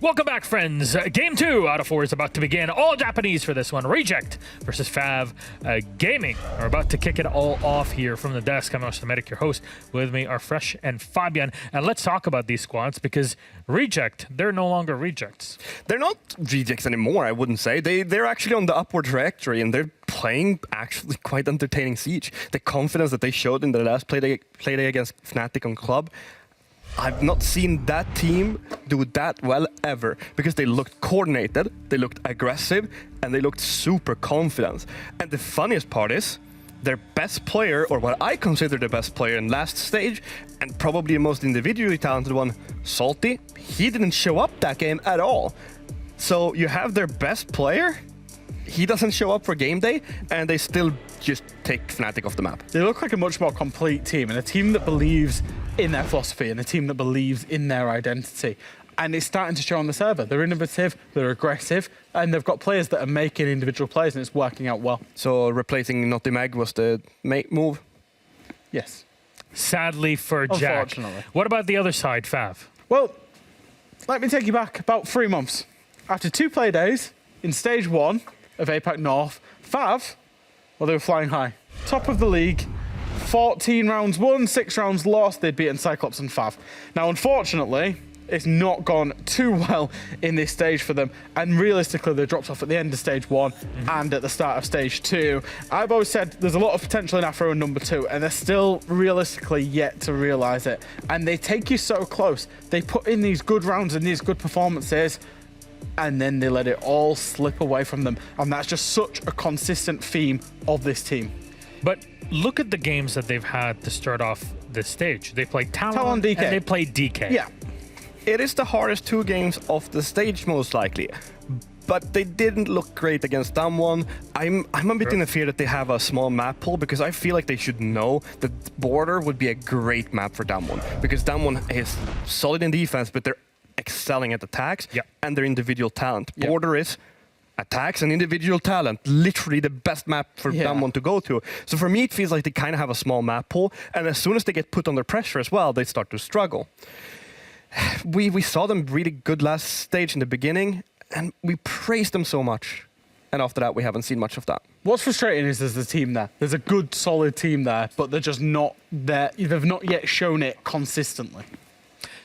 Welcome back, friends. Game 2 out of 4 is about to begin. All Japanese for this one. Reject versus FAV Gaming. We're about to kick it all off here from the desk. I'm Oscar Medic, your host. With me are Fresh and Fabian. And let's talk about these squads because Reject, they're no longer Rejects. They're not Rejects anymore, I wouldn't say. They're actually on the upward trajectory and they're playing actually quite entertaining Siege. The confidence that they showed in the last Playday against Fnatic on Club, I've not seen that team do that well ever because they looked coordinated, they looked aggressive, and they looked super confident. And the funniest part is their best player, or what I consider the best player in last stage, and probably the most individually talented one, Salty, he didn't show up that game at all. So you have their best player, he doesn't show up for game day, and they still just take Fnatic off the map. They look like a much more complete team, and a team that believes in their philosophy, and a team that believes in their identity. And it's starting to show on the server. They're innovative, they're aggressive, and they've got players that are making individual plays, and it's working out well. So replacing Naughty Mag was the move? Yes. Sadly for Jack. Unfortunately. What about the other side, FAV? Well, let me take you back about 3 months. After 2 play days in stage 1 of APAC North, FAV, well, they were flying high. Top of the league, 14 rounds won, 6 rounds lost. They'd beaten Cyclops and FAV. Now, unfortunately, it's not gone too well in this stage for them. And realistically, they dropped off at the end of stage 1 and at the start of stage 2. I've always said there's a lot of potential in Afro and number 2, and they're still realistically yet to realize it. And they take you so close. They put in these good rounds and these good performances, and then they let it all slip away from them. And that's just such a consistent theme of this team. But look at the games that they've had to start off this stage. They played Talon DK. and they played DK. Yeah. It is the hardest 2 games of the stage, most likely. But they didn't look great against Damwon. I'm a bit in the fear that they have a small map pool because I feel like they should know that Border would be a great map for Damwon because Damwon is solid in defense, but they're excelling at attacks and their individual talent. Border is attacks and individual talent, literally the best map for Damwon to go to. So for me, it feels like they kind of have a small map pool, and as soon as they get put under pressure as well, they start to struggle. We saw them really good last stage in the beginning, and we praised them so much. And after that, we haven't seen much of that. What's frustrating is there's a team there. There's a good, solid team there, but they're just not there. They've not yet shown it consistently.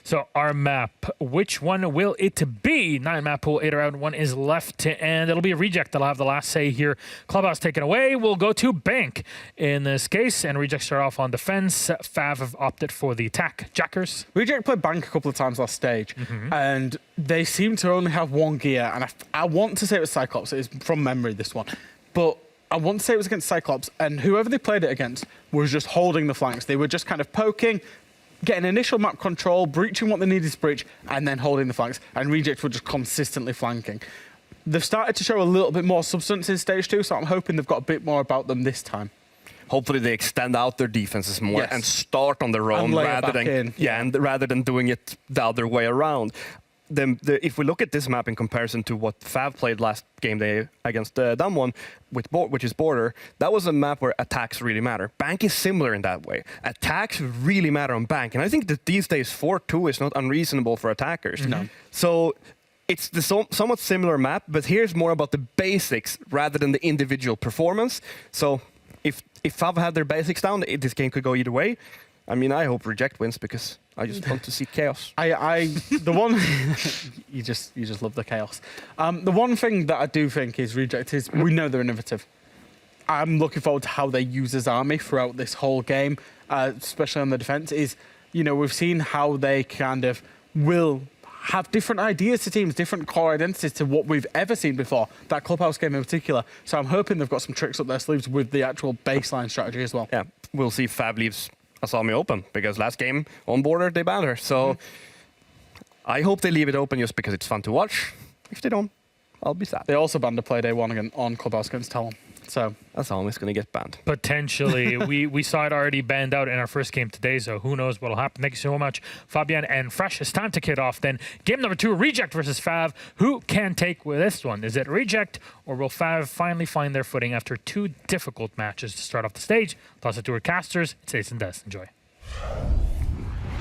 So our map, which one will it be? 9 map pool, 8 around, 1 is left to end. It'll be a Reject that'll have the last say here. Clubhouse taken away. We'll go to Bank in this case, and Reject start off on defense. FAV have opted for the attack. Jackers. Reject played Bank a couple of times last stage, and they seem to only have 1 gear. And I want to say it was Cyclops. It is from memory, this one. But I want to say it was against Cyclops, and whoever they played it against was just holding the flanks. They were just kind of poking, getting initial map control, breaching what they needed to breach, and then holding the flanks. And Reject were just consistently flanking. They've started to show a little bit more substance in stage 2, so I'm hoping they've got a bit more about them this time. Hopefully they extend out their defenses more and start on their own rather than doing it the other way around. If we look at this map in comparison to what FAV played last game day against Damwon, which is Border, that was a map where attacks really matter. Bank is similar in that way. Attacks really matter on Bank, and I think that these days 4-2 is not unreasonable for attackers. No. So it's the somewhat similar map, but here's more about the basics rather than the individual performance. So if FAV had their basics down, this game could go either way. I mean, I hope Reject wins because I just want to see chaos. The one you just love the chaos. The one thing that I do think is Reject is we know they're innovative. I'm looking forward to how they use his army throughout this whole game, especially on the defense. We've seen how they kind of will have different ideas to teams, different core identities to what we've ever seen before, that Clubhouse game in particular. So I'm hoping they've got some tricks up their sleeves with the actual baseline strategy as well. Yeah, we'll see if FAV leaves Asami open, because last game on Border they banned her. So I hope they leave it open just because it's fun to watch. If they don't, I'll be sad. They also banned a Playday 1 again on Clubhouse against Talon. So that's always going to get banned. Potentially. we saw it already banned out in our first game today, so who knows what'll happen. Thank you so much, Fabian and Fresh. It's time to kick off then. Game number 2, Reject versus FAV. Who can take with this one? Is it Reject, or will FAV finally find their footing after 2 difficult matches to start off the stage? Toss it to our casters. It's Ace and Des. Enjoy.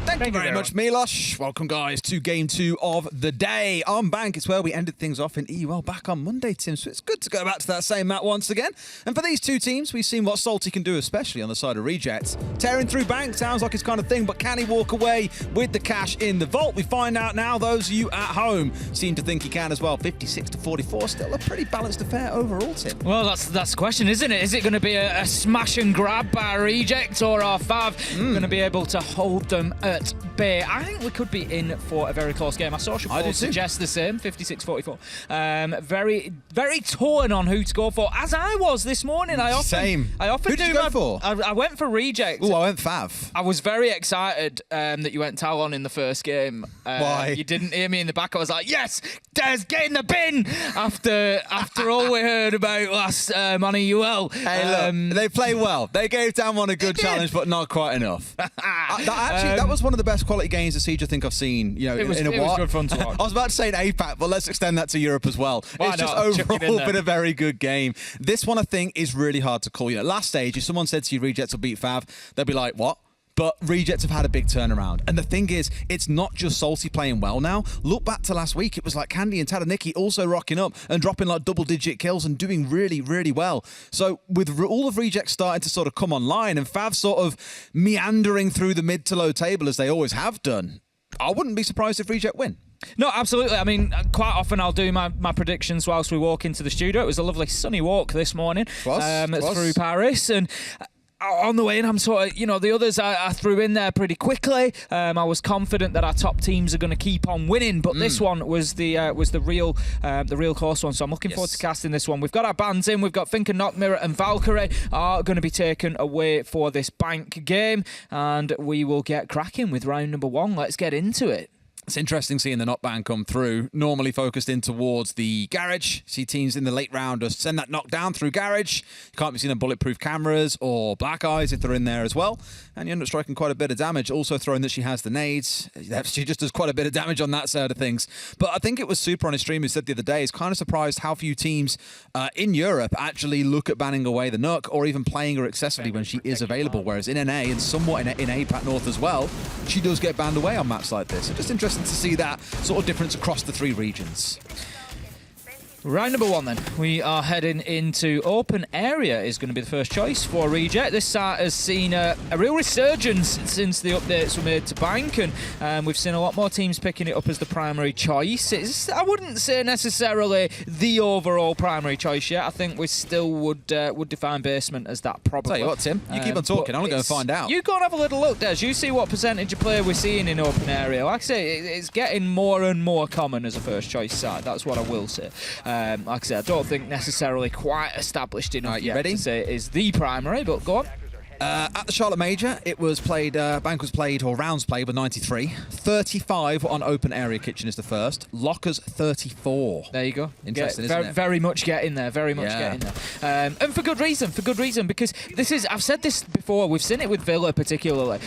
Thank you very much, Milos. Welcome, guys, to Game 2 of the day. On Bank, it's where we ended things off in EUL back on Monday, Tim. So it's good to go back to that same map once again. And for these two teams, we've seen what Salty can do, especially on the side of Reject. Tearing through Bank sounds like his kind of thing, but can he walk away with the cash in the vault? We find out now. Those of you at home seem to think he can as well. 56-44, still a pretty balanced affair overall, Tim. Well, that's the question, isn't it? Is it going to be a smash and grab by Reject, or are FAV going to be able to hold them at bay? I think we could be in for a very close game. I saw Shafor suggest the same, 56-44. Very, very torn on who to go for, as I was this morning. I often Who did you go for? I went for Reject. Oh, I went FAV. I was very excited that you went Talon in the first game. Why? You didn't hear me in the back. I was like, yes, Des, get in the bin after all we heard about last on EUL. Hey, look, they played well. They gave Damwon a good challenge, but not quite enough. That was one of the best quality games of Siege I think I've seen. You know, it was good fun to watch. I was about to say in APAC, but let's extend that to Europe as well. It's just overall been a very good game. This one I think is really hard to call. You know, last stage, if someone said to you Rejects will beat FAV, they'd be like, what? But Rejects have had a big turnaround. And the thing is, it's not just Salty playing well now. Look back to last week. It was like Candy and Tadaniki also rocking up and dropping like double-digit kills and doing really, really well. So with all of Rejects starting to sort of come online and FAV sort of meandering through the mid to low table as they always have done, I wouldn't be surprised if Reject win. No, absolutely. I mean, quite often I'll do my predictions whilst we walk into the studio. It was a lovely sunny walk this morning through Paris. And on the way in, I'm sort of, you know, the others I threw in there pretty quickly. I was confident that our top teams are going to keep on winning, but this one was the real close one. So I'm looking forward to casting this one. We've got our bands in. We've got Fink and Knockmirror and Valkyrie are going to be taken away for this Bank game, and we will get cracking with round number 1. Let's get into it. It's interesting seeing the knockdown come through, normally focused in towards the garage. See teams in the late round send that knockdown through garage. You can't be seen on bulletproof cameras or black eyes if they're in there as well. And you end up striking quite a bit of damage. Also throwing that she has the nades. She just does quite a bit of damage on that side of things. But I think it was Super on his stream who said the other day, he's kind of surprised how few teams in Europe actually look at banning away the Nook or even playing her excessively when she is available. Whereas in NA and somewhat in APAC North as well, she does get banned away on maps like this. So just interesting to see that sort of difference across the 3 regions. Round number 1 then. We are heading into open area is going to be the first choice for Reject. This site has seen a real resurgence since the updates were made to Bank, and we've seen a lot more teams picking it up as the primary choice. I wouldn't say necessarily the overall primary choice yet. I think we still would define basement as that probably. Tell you what, Tim, you keep on talking. I'm going to go and find out. You go and have a little look, Des. You see what percentage of play we're seeing in open area. Like I say, it's getting more and more common as a first choice site. That's what I will say. Like I said, I don't think necessarily quite established enough yet to say it is the primary, but go on. At the Charlotte Major, it was played, Bank was played, or rounds played, with 93. 35 on open area kitchen is the first. Lockers, 34. There you go. Interesting, isn't it? Very much getting there, very much getting there. And for good reason, because this is, I've said this before, we've seen it with Villa particularly.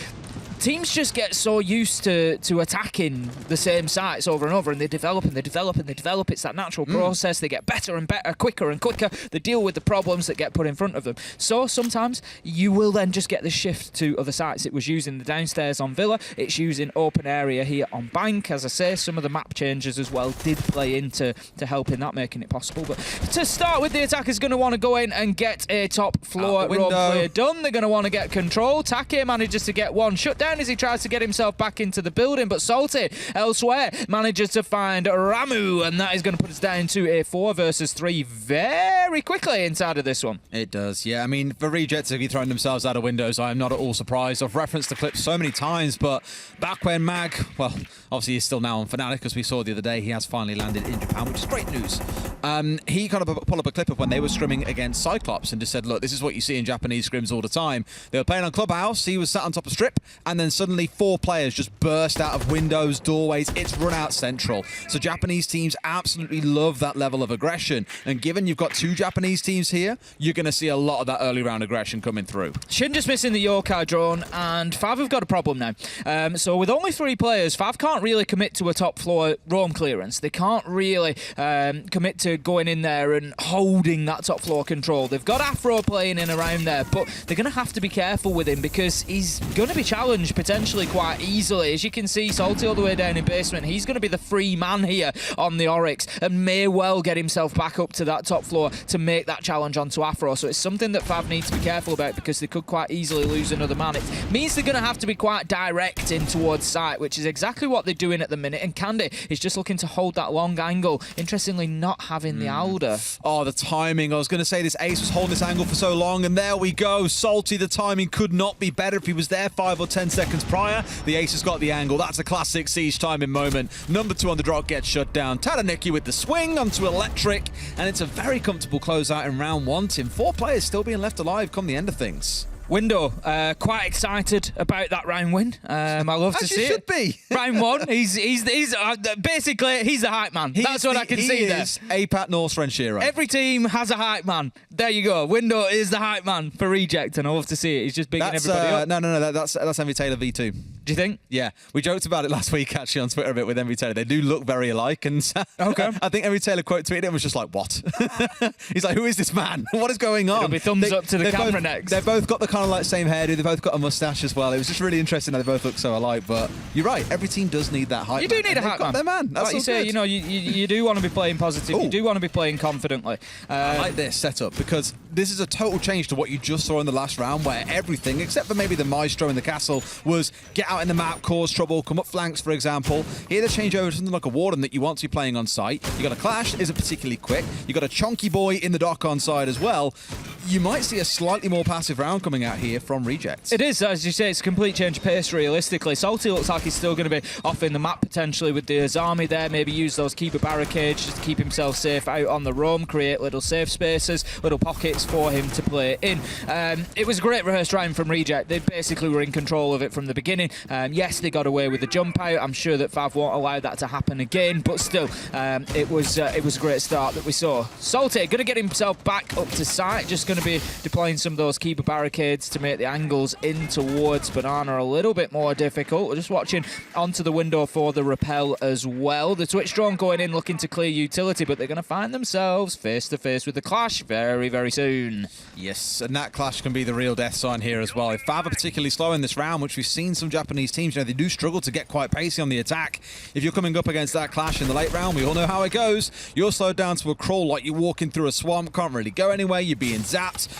Teams just get so used to attacking the same sites over and over, and they develop. It's that natural process. They get better and better, quicker and quicker. They deal with the problems that get put in front of them. So sometimes you will then just get the shift to other sites. It was using the downstairs on Villa. It's using open area here on Bank. As I say, some of the map changes as well did play into helping that, making it possible. But to start with, the attacker's going to want to go in and get a top floor role play done. They're going to want to get control. Take manages to get one shut down as he tries to get himself back into the building, but Salty elsewhere manages to find Ramu, and that is going to put us down to a 4 versus 3 very quickly inside of this one. It does, yeah. I mean, for Rejects to be throwing themselves out of windows, I am not at all surprised. I've referenced the clip so many times, but back when Mag, well, obviously he's still now on Fnatic, as we saw the other day, he has finally landed in Japan, which is great news. He kind of pulled up a clip of when they were scrimming against Cyclops and just said, look, this is what you see in Japanese scrims all the time. They were playing on Clubhouse, he was sat on top of Strip, and then suddenly 4 players just burst out of windows, doorways. It's run out central. So Japanese teams absolutely love that level of aggression. And given you've got 2 Japanese teams here, you're going to see a lot of that early round aggression coming through. Shin just missing the Yokai drone, and FAV have got a problem now. So with only 3 players, FAV can't really commit to a top floor roam clearance. They can't really commit to to going in there and holding that top floor control. They've got Afro playing in around there, but they're going to have to be careful with him because he's going to be challenged potentially quite easily. As you can see, Salty all the way down in basement. He's going to be the free man here on the Oryx and may well get himself back up to that top floor to make that challenge onto Afro. So it's something that FAV need to be careful about because they could quite easily lose another man. It means they're going to have to be quite direct in towards site, which is exactly what they're doing at the minute. And Candy is just looking to hold that long angle. Interestingly, not having the Alder. Oh, the timing. I was going to say this Ace was holding this angle for so long, and there we go. Salty, the timing could not be better. If he was there 5 or 10 seconds prior, the Ace has got the angle. That's a classic Siege timing moment. Number 2 on the drop gets shut down. Tadaniki with the swing onto Electric, and it's a very comfortable closeout in round 1. Team 4 players still being left alive come the end of things. Window, quite excited about that round win. I love to see should it. Be. Round 1, he's basically he's the hype man. That's what I can see there. He is APAC North's Renshiro. Every team has a hype man. There you go. Window is the hype man for Reject, and I love to see it. He's just bigging everybody up. No. That's Envy Taylor V2. Do you think? Yeah, we joked about it last week actually on Twitter a bit with Envy Taylor. They do look very alike, and okay. I think Envy Taylor quote tweeted it and was just like, "What?" He's like, "Who is this man? What is going on?" It'll be thumbs up to the camera next. They've both got the kind of like same hairdo. They've both got a mustache as well. It was just really interesting how they both look so alike. But you're right, every team does need that hype. You do need a hype man. Their man. That's like you say, good. you know, you do want to be playing positive. Ooh. You do want to be playing confidently. I like this setup because this is a total change to what you just saw in the last round, where everything, except for maybe the Maestro in the castle, was get out in the map, cause trouble, come up flanks, for example. Here they change over to something like a Warden that you want to be playing on site. You got a Clash that isn't particularly quick. You got a Chonky Boy in the dock on side as well. You might see a slightly more passive round coming out here from Rejects. It is, as you say, it's a complete change of pace realistically. Salty looks like he's still going to be off in the map potentially with the Azami there, maybe use those keeper barricades just to keep himself safe out on the roam, create little safe spaces, little pockets for him to play in. It was a great rehearsed round from Reject. They basically were in control of it from the beginning. Yes, they got away with the jump out. I'm sure that FAV won't allow that to happen again, but still, it was a great start that we saw. Salty going to get himself back up to site, just going to be deploying some of those keeper barricades to make the angles in towards Banana a little bit more difficult. We're just watching onto the window for the repel as well. The Twitch drone going in looking to clear utility, but they're going to find themselves face to face with the Clash very, very soon. Yes, and that Clash can be the real death sign here as well. If FAV are particularly slow in this round, which we've seen some Japanese teams, you know, they do struggle to get quite pacey on the attack. If you're coming up against that Clash in the late round, we all know how it goes. You're slowed down to a crawl like you're walking through a swamp, can't really go anywhere, you're being zapped.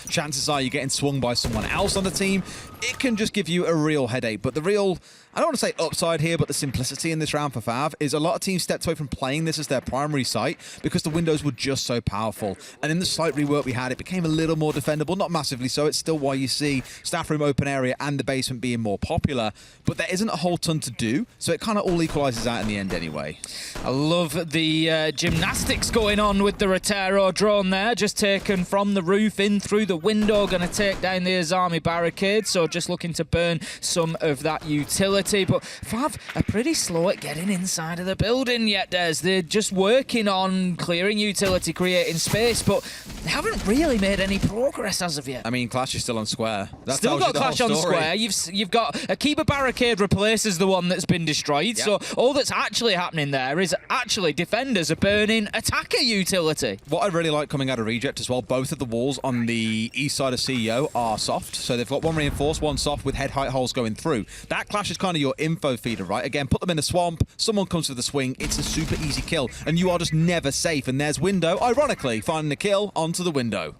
Chances are you're getting swung by someone else on the team. It can just give you a real headache. But the real, I don't want to say upside here, but the simplicity in this round for FAV is a lot of teams stepped away from playing this as their primary site because the windows were just so powerful. And in the slight rework we had, it became a little more defendable, not massively so. It's still why you see staff room, open area, and the basement being more popular. But there isn't a whole ton to do, so it kind of all equalizes out in the end anyway. I love the gymnastics going on with the Rotero drone there, just taken from the roof in through the window, going to take down the Azami barricade, so just looking to burn some of that utility. But FAV are pretty slow at getting inside of the building yet, Des. They're just working on clearing utility, creating space, but they haven't really made any progress as of yet. I mean, Clash is still on square. That Still tells you got the Clash whole on story. square. You've got a keeper barricade replaces the one that's been destroyed. Yep. So all that's actually happening there is actually defenders are burning attacker utility. What I really like coming out of Reject as well, both of the walls on the east side of CEO are soft. So they've got one reinforced, one soft with head height holes going through. That Clash is kind of your info feeder, right? Again, put them in a swamp, someone comes with a swing, it's a super easy kill, and you are just never safe. And there's Window, ironically, finding the kill onto the window.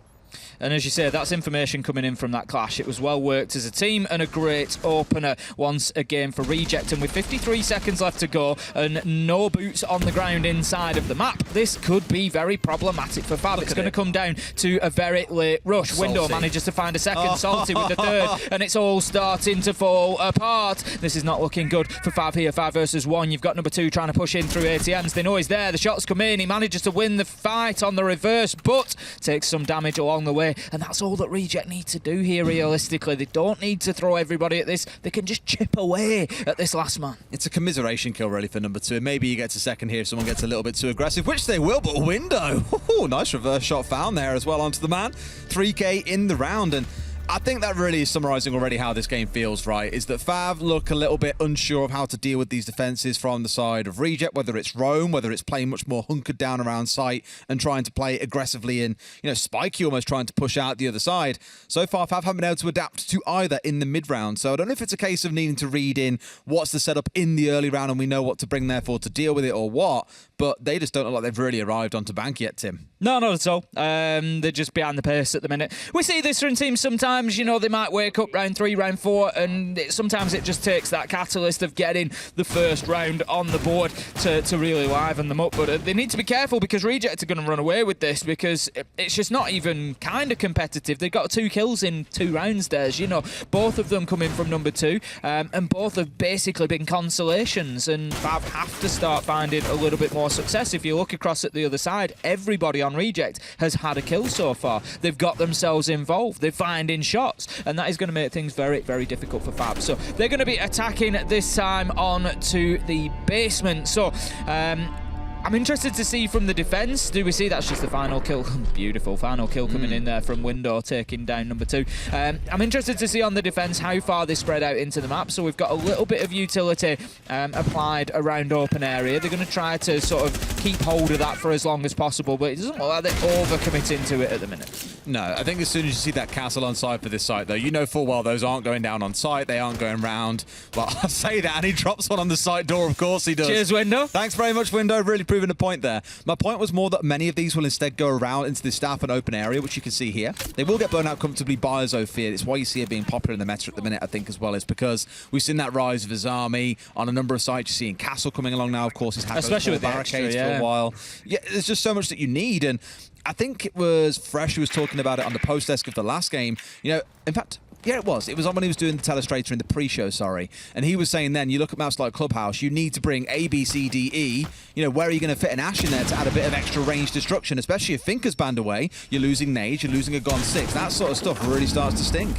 And as you say, that's information coming in from that Clash. It was well worked as a team and a great opener once again for Reject. And with 53 seconds left to go and no boots on the ground inside of the map, this could be very problematic for FAV. It's going to come down to a very late rush. Salty. Window manages to find a second, Salty with the third, and it's all starting to fall apart. This is not looking good for FAV here, 5 versus 1. You've got number 2 trying to push in through ATMs. They know he's there. The shots come in. He manages to win the fight on the reverse, but takes some damage along the way. And that's all that Reject need to do here realistically. They don't need to throw everybody at this. They can just chip away at this last man. It's a commiseration kill really for number 2. Maybe he gets a second here if someone gets a little bit too aggressive, which they will, but Window. Nice reverse shot found there as well onto the man. 3K in the round, and I think that really is summarizing already how this game feels, right? Is that FAV look a little bit unsure of how to deal with these defenses from the side of Reject, whether it's Roam, whether it's playing much more hunkered down around site and trying to play aggressively and, Spiky almost trying to push out the other side. So far, FAV haven't been able to adapt to either in the mid-round. So I don't know if it's a case of needing to read in what's the setup in the early round and we know what to bring therefore to deal with it or what, but they just don't look like they've really arrived onto bank yet, Tim. No, not at all. They're just behind the pace at the minute. We see this from teams sometimes, they might wake up round 3, round 4, and sometimes it just takes that catalyst of getting the first round on the board to really liven them up. But they need to be careful because Reject are going to run away with this because it's just not even kind of competitive. They've got 2 kills in 2 rounds, both of them coming from number 2, and both have basically been consolations, and FAV have to start finding a little bit more success. If you look across at the other side, everybody on Reject has had a kill so far. They've got themselves involved. They're finding shots, and that is going to make things very, very difficult for FAV. So they're going to be attacking this time on to the basement. So I'm interested to see from the defense. Do we see that's just the final kill? Beautiful final kill coming in there from Window, taking down number 2. I'm interested to see on the defense how far they spread out into the map. So we've got a little bit of utility applied around open area. They're going to try to sort of keep hold of that for as long as possible, but it doesn't look like they're over-committing to it at the minute. No, I think as soon as you see that castle on site for this site, though, you know full well those aren't going down on site. They aren't going round. Well, I'll say that, and he drops one on the site door, of course he does. Cheers, Window. Thanks very much, Window. Really proving a point there. My point was more that many of these will instead go around into the staff and open area, which you can see here. They will get blown out comfortably by Zofia. It's why you see it being popular in the meta at the minute, I think, as well, is because we've seen that rise of Azami on a number of sites. You're seeing Castle coming along now, of course. He's had especially with barricades extra, for a while. Yeah, there's just so much that you need, and I think it was Fresh who was talking about it on the post desk of the last game. In fact, yeah, it was. It was on when he was doing the telestrator in the pre-show, sorry. And he was saying then, you look at maps like Clubhouse, you need to bring A, B, C, D, E. Where are you going to fit an Ash in there to add a bit of extra range destruction? Especially if Finker's banned away, you're losing Nade, you're losing a Gon 6. That sort of stuff really starts to stink.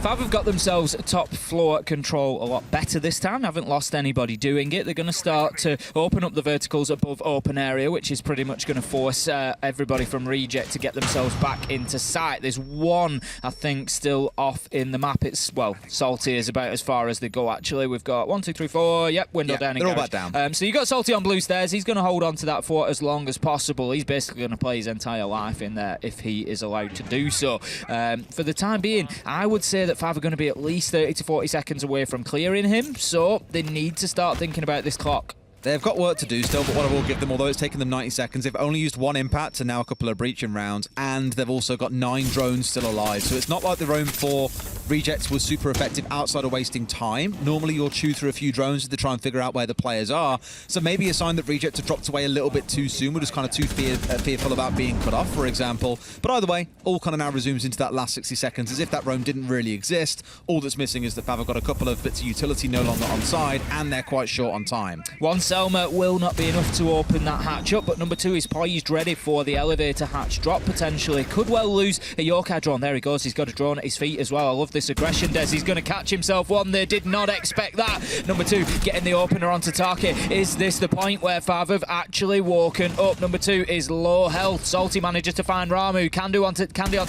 FAV have got themselves top floor control a lot better this time. Haven't lost anybody doing it. They're going to start to open up the verticals above open area, which is pretty much going to force everybody from Reject to get themselves back into sight. There's one, I think, still off in the map. It's, well, Salty is about as far as they go, actually. We've got 1, 2, 3, 4. Yep, Window down in they're all garage. back down. So you got Salty on blue stairs. He's going to hold on to that for as long as possible. He's basically going to play his entire life in there if he is allowed to do so. For the time being, I would say that FAV are going to be at least 30 to 40 seconds away from clearing him, so they need to start thinking about this clock. They've got work to do still, but what I will give them, although it's taken them 90 seconds, they've only used 1 impact and now a couple of breaching rounds, and they've also got 9 drones still alive. So it's not like the Roam 4 Rejects was super effective outside of wasting time. Normally you'll chew through a few drones to try and figure out where the players are. So maybe a sign that Reject have dropped away a little bit too soon. We're just kind of too fearful about being cut off, for example. But either way, all kind of now resumes into that last 60 seconds as if that Roam didn't really exist. All that's missing is that FAV have got a couple of bits of utility no longer on side, and they're quite short on time. One Selma will not be enough to open that hatch up, but number 2 is poised, ready for the elevator hatch drop, potentially. Could well lose a Yorkai drone. There he goes. He's got a drone at his feet as well. I love this aggression, Des. He's going to catch himself one. They did not expect that. Number 2 getting the opener onto target. Is this the point where FAV have actually woken up? Number 2 is low health. Salty manages to find Ramu. Candy onto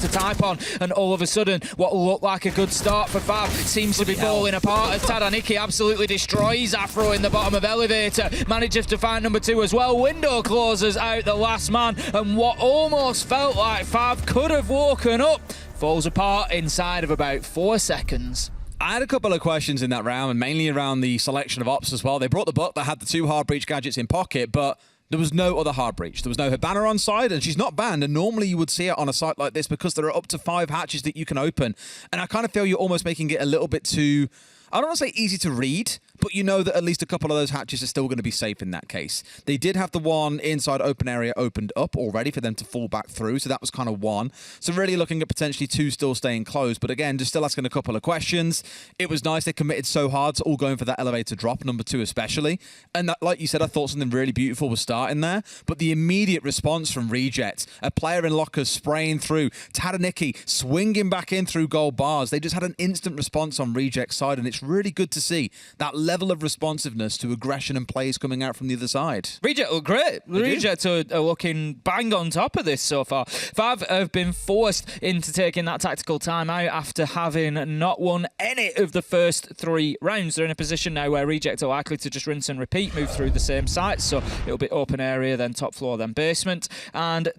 Typon, and all of a sudden, what looked like a good start for FAV seems to be falling apart as Tadaniki absolutely destroys Afro in the bottom of elevator. Manages to find number 2 as well. Window closes out the last man, and what almost felt like FAV could have woken up falls apart inside of about 4 seconds. I had a couple of questions in that round, and mainly around the selection of ops as well. They brought the buck that had the 2 hard breach gadgets in pocket, but there was no other hard breach. There was no Hibana on side, and she's not banned, and normally you would see it on a site like this because there are up to 5 hatches that you can open. And I kind of feel you're almost making it a little bit too, I don't want to say easy to read, but you know that at least a couple of those hatches are still going to be safe in that case. They did have the one inside open area opened up already for them to fall back through, so that was kind of 1. So really looking at potentially 2 still staying closed, but again, just still asking a couple of questions. It was nice they committed so hard to all going for that elevator drop, number 2 especially. And that, like you said, I thought something really beautiful was starting there, but the immediate response from Reject, a player in lockers spraying through, Tadaniki swinging back in through gold bars. They just had an instant response on Reject's side, and it's really good to see that level of responsiveness to aggression and plays coming out from the other side. Reject look great. Reject are looking bang on top of this so far. FAV have been forced into taking that tactical timeout after having not won any of the first 3 rounds. They're in a position now where Reject are likely to just rinse and repeat, move through the same sites. So it'll be open area, then top floor, then basement. And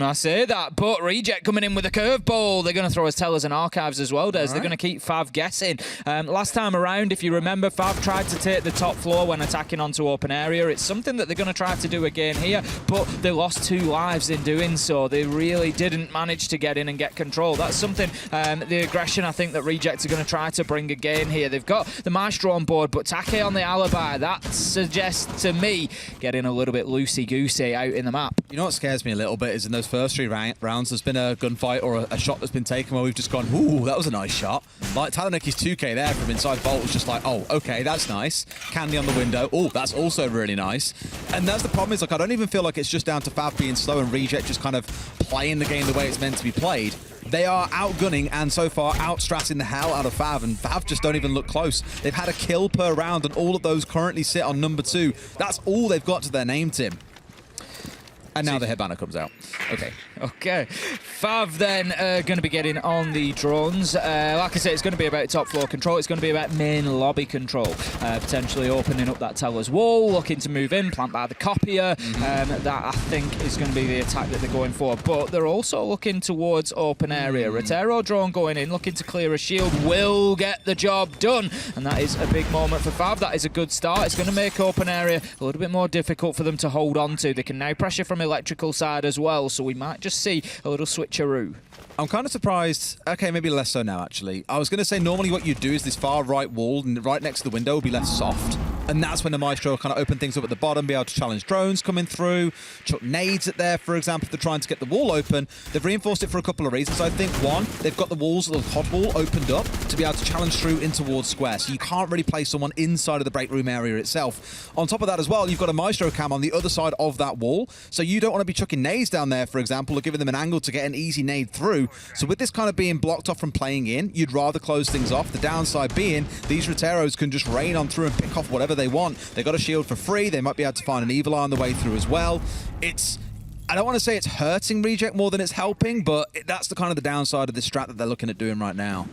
I say that, but Reject coming in with a curveball. They're going to throw us tellers and archives as well, Des. They're going to keep FAV guessing. Last time around, if you remember, FAV tried to take the top floor when attacking onto open area. It's something that they're going to try to do again here, but they lost 2 lives in doing so. They really didn't manage to get in and get control. That's something, the aggression I think that Reject are going to try to bring again here. They've got the Maestro on board, but Take on the alibi. That suggests to me getting a little bit loosey-goosey out in the map. You know what scares me a little bit is in those first 3 rounds, there's been a gunfight or a shot that's been taken where we've just gone, ooh, that was a nice shot. Like Taloniki's 2K there from inside Vault was just like, oh, okay, that's nice. Candy on the window, oh, that's also really nice. And that's the problem is, like, I don't even feel like it's just down to FAV being slow and Reject just kind of playing the game the way it's meant to be played. They are outgunning and so far outstressing the hell out of FAV, and FAV just don't even look close. They've had a kill per round, and all of those currently sit on number 2. That's all they've got to their name, Tim. And now the headbanner comes out. Okay. Okay. FAV then going to be getting on the drones. Like I said, it's going to be about top floor control. It's going to be about main lobby control. Potentially opening up that teller's wall, looking to move in, plant by the copier. That, I think, is going to be the attack that they're going for. But they're also looking towards open area. Rotero drone going in, looking to clear a shield, will get the job done. And that is a big moment for FAV. That is a good start. It's going to make open area a little bit more difficult for them to hold on to. They can now pressure from electrical side as well, so we might just see a little switcheroo. I'm kind of surprised. Okay, maybe less so now, actually. I was going to say normally what you'd do is this far right wall and right next to the window would be left soft. And that's when the Maestro will kind of open things up at the bottom, be able to challenge drones coming through, chuck nades at there, for example, if they're trying to get the wall open. They've reinforced it for a couple of reasons. I think, one, they've got the walls, the hot wall opened up to be able to challenge through in towards square. So you can't really place someone inside of the break room area itself. On top of that as well, you've got a Maestro cam on the other side of that wall. So you don't want to be chucking nades down there, for example, or giving them an angle to get an easy nade through. So with this kind of being blocked off from playing in, you'd rather close things off. The downside being, these Roteros can just rain on through and pick off whatever they want. They got a shield for free. They might be able to find an evil eye on the way through as well. I don't want to say it's hurting Reject more than it's helping, but that's the kind of the downside of this strat that they're looking at doing right now.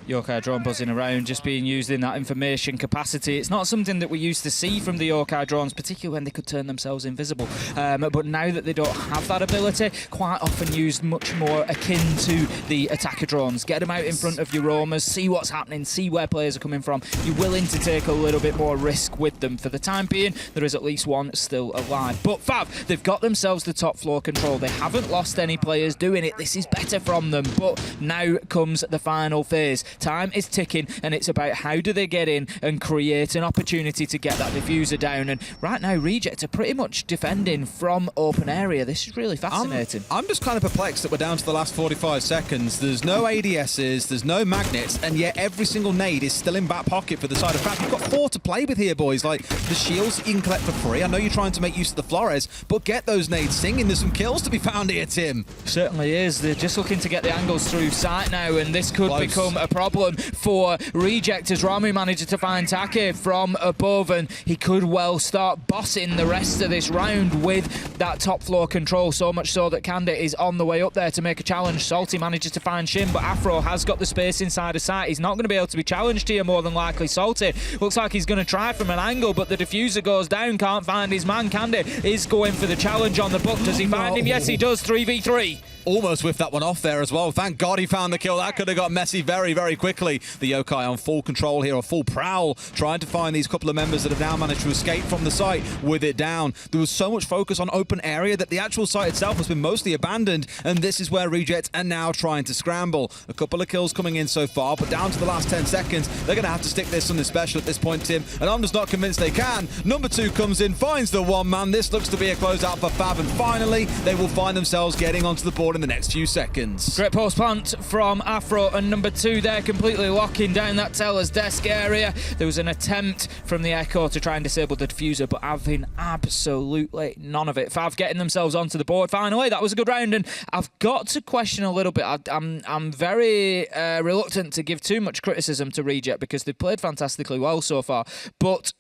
Yokai drone buzzing around, just being used in that information capacity. It's not something that we used to see from the Yokai drones, particularly when they could turn themselves invisible. But now that they don't have that ability, quite often used much more akin to the attacker drones. Get them out in front of your roamers, see what's happening, see where players are coming from. You're willing to take a little bit more risk with them. For the time being, there is at least one still alive. But FAV, they've got themselves the top floor control. They haven't lost any players doing it. This is better from them. But now comes the final phase. Time is ticking, and it's about how do they get in and create an opportunity to get that diffuser down. And right now, Reject are pretty much defending from open area. This is really fascinating. I'm just kind of perplexed that we're down to the last 45 seconds. There's no ADSs, there's no magnets, and yet every single nade is still in back pocket for the side of FAV. You've got 4 to play with here, boys. Like, the shields that you can collect for free. I know you're trying to make use of the Flores, but get those nades singing. There's some kills to be found here, Tim. Certainly is. They're just looking to get the angles through sight now, and this could become a problem for Reject as Ramu manages to find Take from above, and he could well start bossing the rest of this round with that top floor control, so much so that Candy is on the way up there to make a challenge. Salty manages to find Shin, but Afro has got the space inside of sight. He's not going to be able to be challenged here, more than likely. Salty looks like he's going to try from an angle, but the diffuser goes down, can't find his man. Candy is going for the challenge on the book. Does he find him? Yes, he does. 3v3. Almost whiffed that one off there as well. Thank God he found the kill. That could have got messy very, very quickly. The Yokai on full control here, a full prowl, trying to find these couple of members that have now managed to escape from the site with it down. There was so much focus on open area that the actual site itself has been mostly abandoned, and this is where Reject are now trying to scramble. A couple of kills coming in so far, but down to the last 10 seconds, they're going to have to stick this something special at this point, Tim, and I'm just not convinced they can. Number 2 comes in, finds the one man. This looks to be a closeout for FAV, and finally, they will find themselves getting onto the board forward in the next few seconds. Great post plant from Afro and number 2 there, completely locking down that teller's desk area. There was an attempt from the Echo to try and disable the diffuser, but having absolutely none of it. FAV getting themselves onto the board finally. That was a good round, and I've got to question a little bit. I'm very reluctant to give too much criticism to Reject because they've played fantastically well so far, but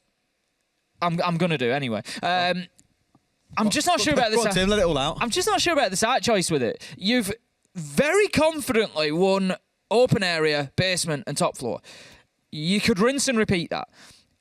I'm going to do anyway. I'm just not sure about this. Tim, let it all out. I'm just not sure about the site choice with it. You've very confidently won open area, basement, and top floor. You could rinse and repeat that.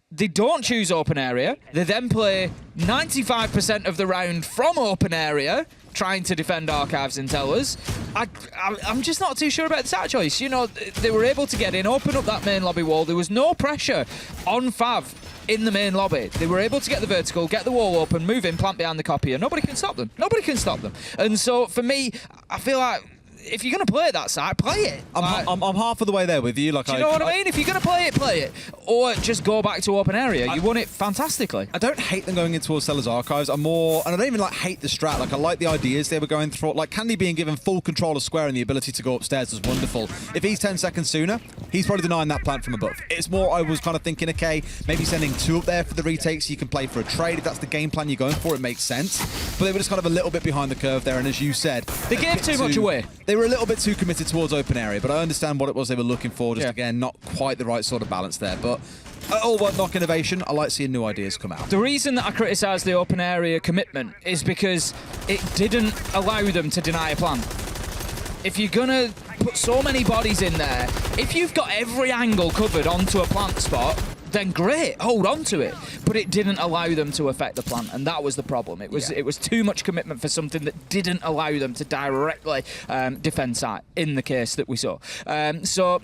They don't choose open area. They then play 95% of the round from open area, trying to defend archives and tellers. I'm just not too sure about the site choice. You know, they were able to get in, open up that main lobby wall. There was no pressure on FAV in the main lobby. They were able to get the vertical, get the wall open, move in, plant behind the copier. Nobody can stop them. Nobody can stop them. And so for me, I feel like if you're going to play that side, play it. I'm half of the way there with you. Like, do you know what I mean? If you're going to play it. Or just go back to open area. You won it fantastically. I don't hate them going in towards Sellers Archives. And I don't even like hate the strat. Like, I like the ideas they were going through. Like, Candy being given full control of Square and the ability to go upstairs was wonderful. If he's 10 seconds sooner, he's probably denying that plant from above. It's more, I was kind of thinking, okay, maybe sending 2 up there for the retake so you can play for a trade. If that's the game plan you're going for, it makes sense. But they were just kind of a little bit behind the curve there. And as you said, they gave too much away. They were a little bit too committed towards open area, but I understand what it was they were looking for. Just again, not quite the right sort of balance there. But all but knock innovation, I like seeing new ideas come out. The reason that I criticise the open area commitment is because it didn't allow them to deny a plan. If you're gonna put so many bodies in there, if you've got every angle covered onto a plant spot, then great, hold on to it. But it didn't allow them to affect the plant, and that was the problem. It was too much commitment for something that didn't allow them to directly defend site in the case that we saw. So,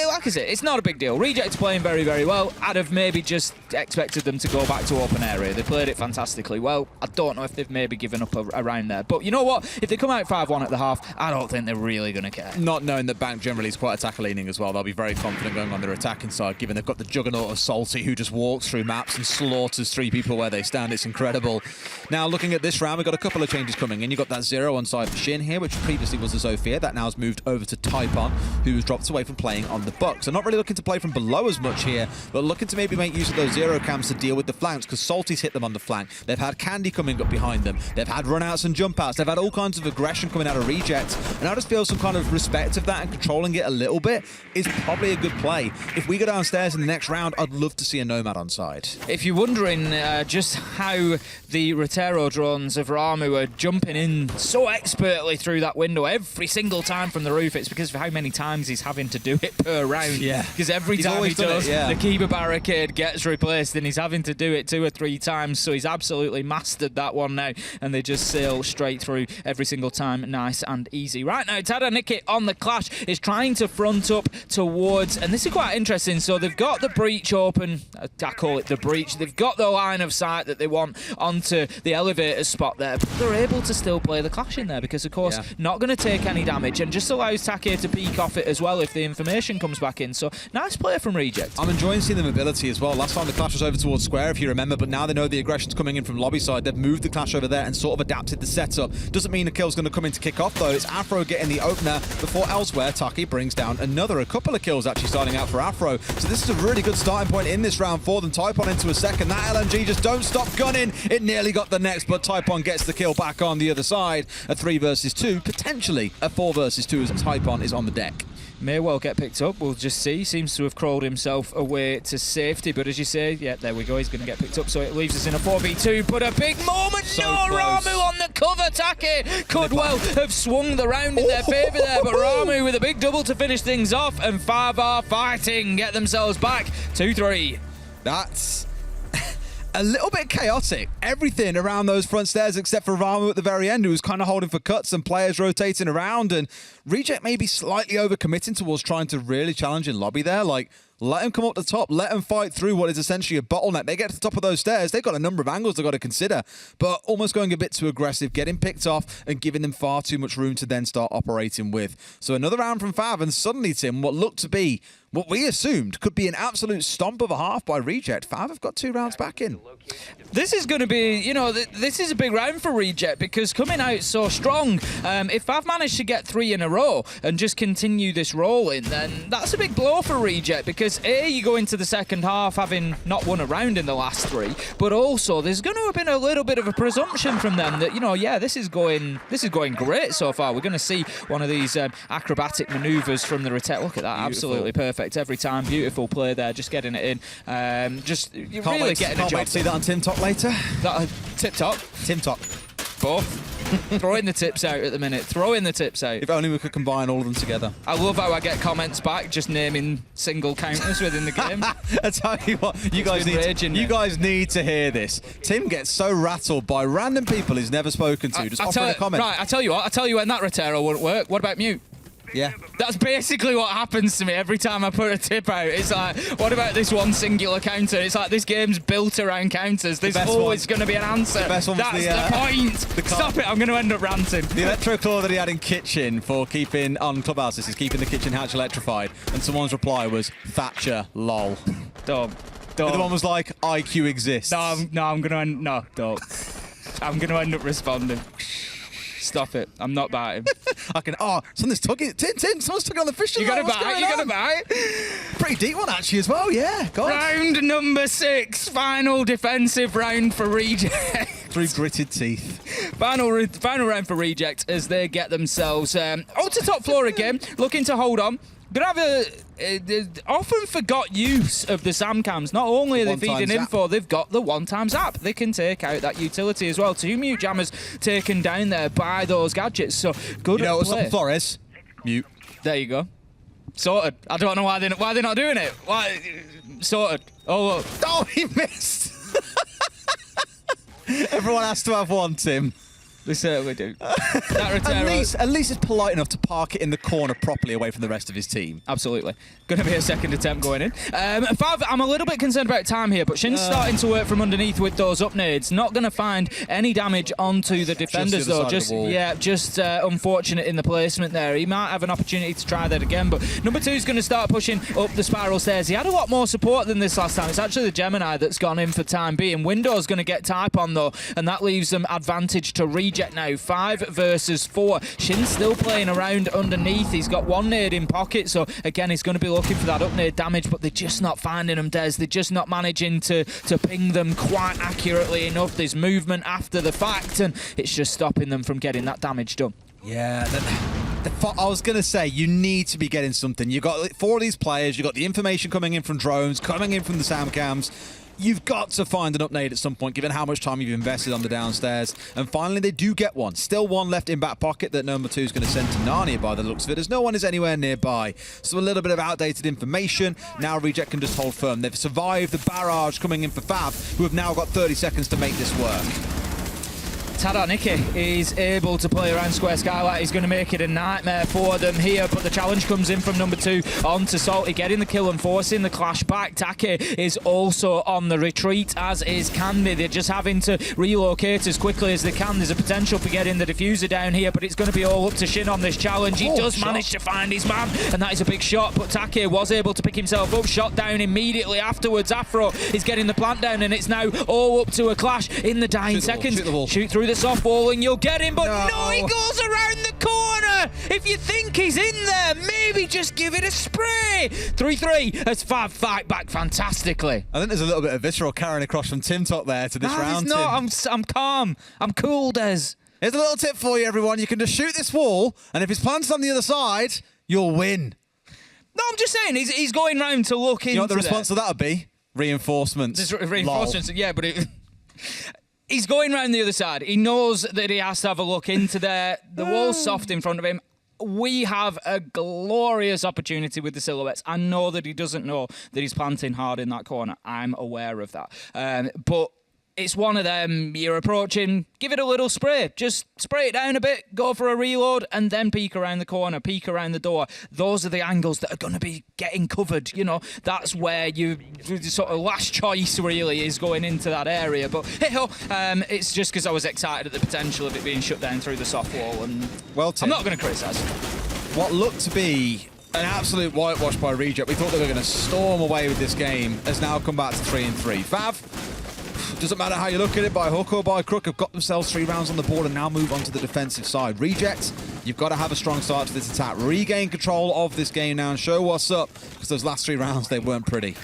like I said, it's not a big deal. Reject's playing very, very well. I'd have maybe just expected them to go back to open area. They played it fantastically well. I don't know if they've maybe given up around there. But you know what? If they come out 5-1 at the half, I don't think they're really going to care. Not knowing that Bank generally is quite attacker-leaning as well, they'll be very confident going on their attacking side, given they've got the juggernaut of Salty, who just walks through maps and slaughters 3 people where they stand. It's incredible. Now, looking at this round, we've got a couple of changes coming in. You've got that 0 on side for Shin here, which previously was a Zofia. That now has moved over to Typon, who was dropped away from playing on the Bucks. So not really looking to play from below as much here, but looking to maybe make use of those 0 cams to deal with the flanks, because Salty's hit them on the flank. They've had Candy coming up behind them. They've had run-outs and jump-outs. They've had all kinds of aggression coming out of Reject. And I just feel some kind of respect of that and controlling it a little bit is probably a good play. If we go downstairs in the next round, I'd love to see a Nomad on side. If you're wondering just how the Rotero drones of Ramu are jumping in so expertly through that window every single time from the roof, it's because of how many times he's having to do it per round. Yeah. Because every time he does, the Kiba barricade gets replaced and he's having to do it 2 or 3 times. So he's absolutely mastered that one now, and they just sail straight through every single time. Nice and easy. Right now, Tada Nikit on the Clash is trying to front up towards, and this is quite interesting. So they've got the breach open. I call it the breach. They've got the line of sight that they want onto the elevator spot there, but they're able to still play the Clash in there because, of course, not going to take any damage, and just allows Take to peek off it as well if the information comes back in. So nice play from Reject. I'm enjoying seeing the mobility as well. Last time the Clash was over towards Square, if you remember, but now they know the aggression's coming in from lobby side. They've moved the Clash over there and sort of adapted the setup. Doesn't mean a kill's going to come in to kick off, though. It's Afro getting the opener before elsewhere Take brings down a couple of kills actually starting out for Afro. So this is a really good starting point in this round for them. Typon into a second. That LMG just don't stop gunning. It nearly got the next, but Typon gets the kill back on the other side. A 3 versus 2, potentially a 4 versus 2 as Typon is on the deck. May well get picked up. We'll just see. Seems to have crawled himself away to safety, but as you say, yeah, there we go. He's going to get picked up, so it leaves us in a 4v2, but a big moment. So no, close. Ramu on the cover. Take could well have swung the round in their favour there, but Ramu with a big double to finish things off, and 5 are fighting, get themselves back 2-3. That's a little bit chaotic. Everything around those front stairs except for Ramu at the very end, who was kind of holding for cuts and players rotating around, and Reject maybe slightly overcommitting towards trying to really challenge in lobby there. Like, Let them come up the top. Let them fight through what is essentially a bottleneck. They get to the top of those stairs. They've got a number of angles they've got to consider, but almost going a bit too aggressive, getting picked off and giving them far too much room to then start operating with. So another round from FAV, and suddenly, Tim, what looked to be, what we assumed could be an absolute stomp of a half by Reject. FAV have got 2 rounds back in. This is going to be, you know, this is a big round for Reject because coming out so strong, if I've managed to get 3 in a row and just continue this rolling, then that's a big blow for Reject because A, you go into the second half having not won a round in the last 3, but also there's going to have been a little bit of a presumption from them that, you know, yeah, this is going great so far. We're going to see one of these acrobatic manoeuvres from the Retec. Look at that, beautiful. Absolutely perfect every time. Beautiful play there, just getting it in. Just really getting a job. Wait to see that on Tim Top later. That tip top. Tim Top. Both. Throwing the tips out at the minute. Throwing the tips out. If only we could combine all of them together. I love how I get comments back just naming single counters within the game. I tell you what, you guys need to hear this. Tim gets so rattled by random people he's never spoken to. Just offering a comment. Right, I tell you what. I tell you when that Rotero wouldn't work. What about mute? Yeah. That's basically what happens to me every time I put a tip out. It's like, what about this one singular counter? It's like this game's built around counters. There's always going to be an answer. That's the point. Stop it, I'm going to end up ranting. The electro claw that he had in kitchen for keeping on Clubhouses is keeping the kitchen hatch electrified. And someone's reply was, Thatcher, lol. Don't. The other one was like, IQ exists. No, I'm going to end... No, don't. I'm going to end up responding. Stop it. I'm not biting. I can... Oh, something's tugging... Tim, someone's tugging on the fishing You line. got to bite. Pretty deep one, actually, as well, yeah. God. Round number 6. Final defensive round for Reject. Through gritted teeth. Final round for Reject as they get themselves out to top floor again, looking to hold on. Gonna have a often forgot use of the SAM cams. Not only are they feeding info, they've got the one-time zap. They can take out that utility as well. 2 mute jammers taken down there by those gadgets. So good. You know what's on Flores? Mute. There you go. Sorted. I don't know why they're not doing it. Why? Sorted. Oh, look. Oh, he missed. Everyone has to have one, Tim. They certainly do. At least it's polite enough to park it in the corner properly away from the rest of his team. Absolutely. Going to be a second attempt going in. Fav, I'm a little bit concerned about time here, but Shin's starting to work from underneath with those up nades. Not going to find any damage onto the defenders, though. Just unfortunate in the placement there. He might have an opportunity to try that again, but number 2 is going to start pushing up the spiral stairs. He had a lot more support than this last time. It's actually the Gemini that's gone in for time being. Window's going to get type on, though, and that leaves them advantage to Reject now. 5 versus 4. Shin's still playing around underneath. He's got 1 nade in pocket, so again, he's going to be looking for that up nade damage, but they're just not finding them, Des. They're just not managing to ping them quite accurately enough. There's movement after the fact, and it's just stopping them from getting that damage done. Yeah, I was going to say, you need to be getting something. You've got 4 of these players, you've got the information coming in from drones, coming in from the SAM cams. You've got to find an up nade at some point, given how much time you've invested on the downstairs. And finally, they do get one. Still 1 left in back pocket that number 2 is going to send to Narnia by the looks of it, as no one is anywhere nearby. So a little bit of outdated information. Now Reject can just hold firm. They've survived the barrage coming in for FAV, who have now got 30 seconds to make this work. Tadaniki is able to play around Square Skylight. He's going to make it a nightmare for them here, but the challenge comes in from number 2 onto Salty, getting the kill and forcing the clash back. Take is also on the retreat, as is Candy. They're just having to relocate as quickly as they can. There's a potential for getting the diffuser down here, but it's going to be all up to Shin on this challenge. He does manage to find his man, and that is a big shot, but Take was able to pick himself up. Shot down immediately afterwards. Afro is getting the plant down, and it's now all up to a clash in the dying seconds. Shoot through the soft wall and you'll get him, but no, he goes around the corner. If you think he's in there, maybe just give it a spray. 3-3 as FAV fight back fantastically. I think there's a little bit of visceral carrying across from Tim Top there to this round. No, I'm calm. I'm cool, Des. Here's a little tip for you, everyone. You can just shoot this wall, and if it's planted on the other side, you'll win. No, I'm just saying, he's going round to look into You know what the response to that would be? Reinforcements. Reinforcements, yeah, but he's going round the other side. He knows that he has to have a look into there. The wall's soft in front of him. We have a glorious opportunity with the silhouettes. I know that he doesn't know that he's planting hard in that corner. I'm aware of that. But it's one of them, you're approaching, give it a little spray. Just spray it down a bit, go for a reload, and then peek around the corner, peek around the door. Those are the angles that are going to be getting covered. You know, that's where you sort of last choice really is going into that area. But hey-ho, it's just because I was excited at the potential of it being shut down through the soft wall. And well, Tim, I'm not going to criticise. What looked to be an absolute whitewash by Reject, we thought they were going to storm away with this game, has now come back to 3-3. FAV, doesn't matter how you look at it, by hook or by crook, have got themselves 3 rounds on the board and now move on to the defensive side. Reject, you've got to have a strong start to this attack. Regain control of this game now and show what's up, because those last 3 rounds, they weren't pretty.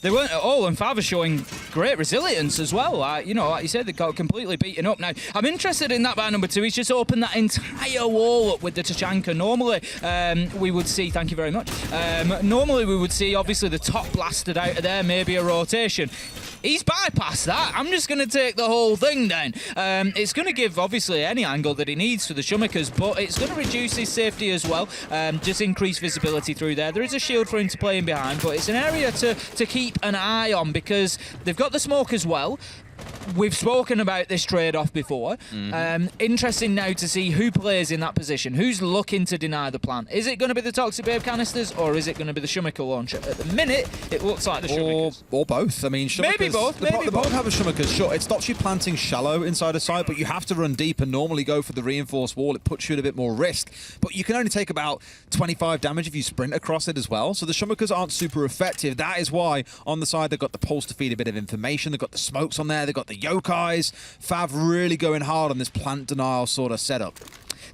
They weren't at all, and FAV are showing great resilience as well. You know, like you said, they got completely beaten up. Now, I'm interested in that by number 2. He's just opened that entire wall up with the Tachanka. Normally, we would see, thank you very much, normally we would see, obviously, the top blasted out of there, maybe a rotation. He's bypassed that. I'm just going to take the whole thing then. It's going to give, obviously, any angle that he needs for the Shumikers, but it's going to reduce his safety as well, just increase visibility through there. There is a shield for him to play in behind, but it's an area to keep an eye on because they've got the smoke as well. We've spoken about this trade-off before. Interesting now to see who plays in that position. Who's looking to deny the plant? Is it going to be the Toxic Babe canisters or is it going to be the Shumiker launcher? At the minute, it looks like the Shumikers. Or both. I mean, Shumikers, maybe both. The problem have a Shumikers, sure, it stops you planting shallow inside a site, but you have to run deep and normally go for the reinforced wall. It puts you at a bit more risk. But you can only take about 25 damage if you sprint across it as well. So the Shumikers aren't super effective. That is why on the side they've got the pulse to feed a bit of information. They've got the smokes on there. They've got the Yokais. FAV really going hard on this plant denial sort of setup.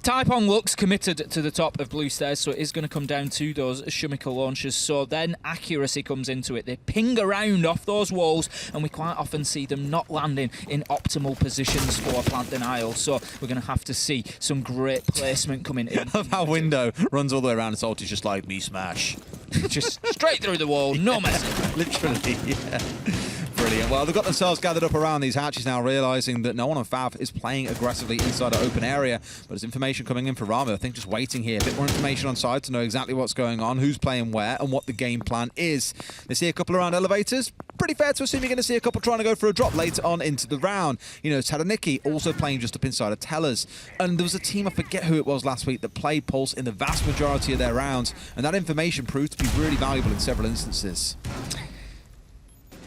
Typon looks committed to the top of blue stairs, so it is going to come down to those Shumiker launchers. So then accuracy comes into it. They ping around off those walls, and we quite often see them not landing in optimal positions for plant denial. So we're going to have to see some great placement coming in. Our window runs all the way around, and Salty's just like, me smash. Just straight through the wall, no messing. Literally, yeah. Brilliant. Well, they've got themselves gathered up around these hatches now, realising that no one on FAV is playing aggressively inside an open area. But there's information coming in for Ramo. I think just waiting here. A bit more information on side to know exactly what's going on, who's playing where, and what the game plan is. They see a couple around elevators. Pretty fair to assume you're going to see a couple trying to go for a drop later on into the round. You know, Tadaniki also playing just up inside of Tellers. And there was a team, I forget who it was last week, that played Pulse in the vast majority of their rounds. And that information proved to be really valuable in several instances.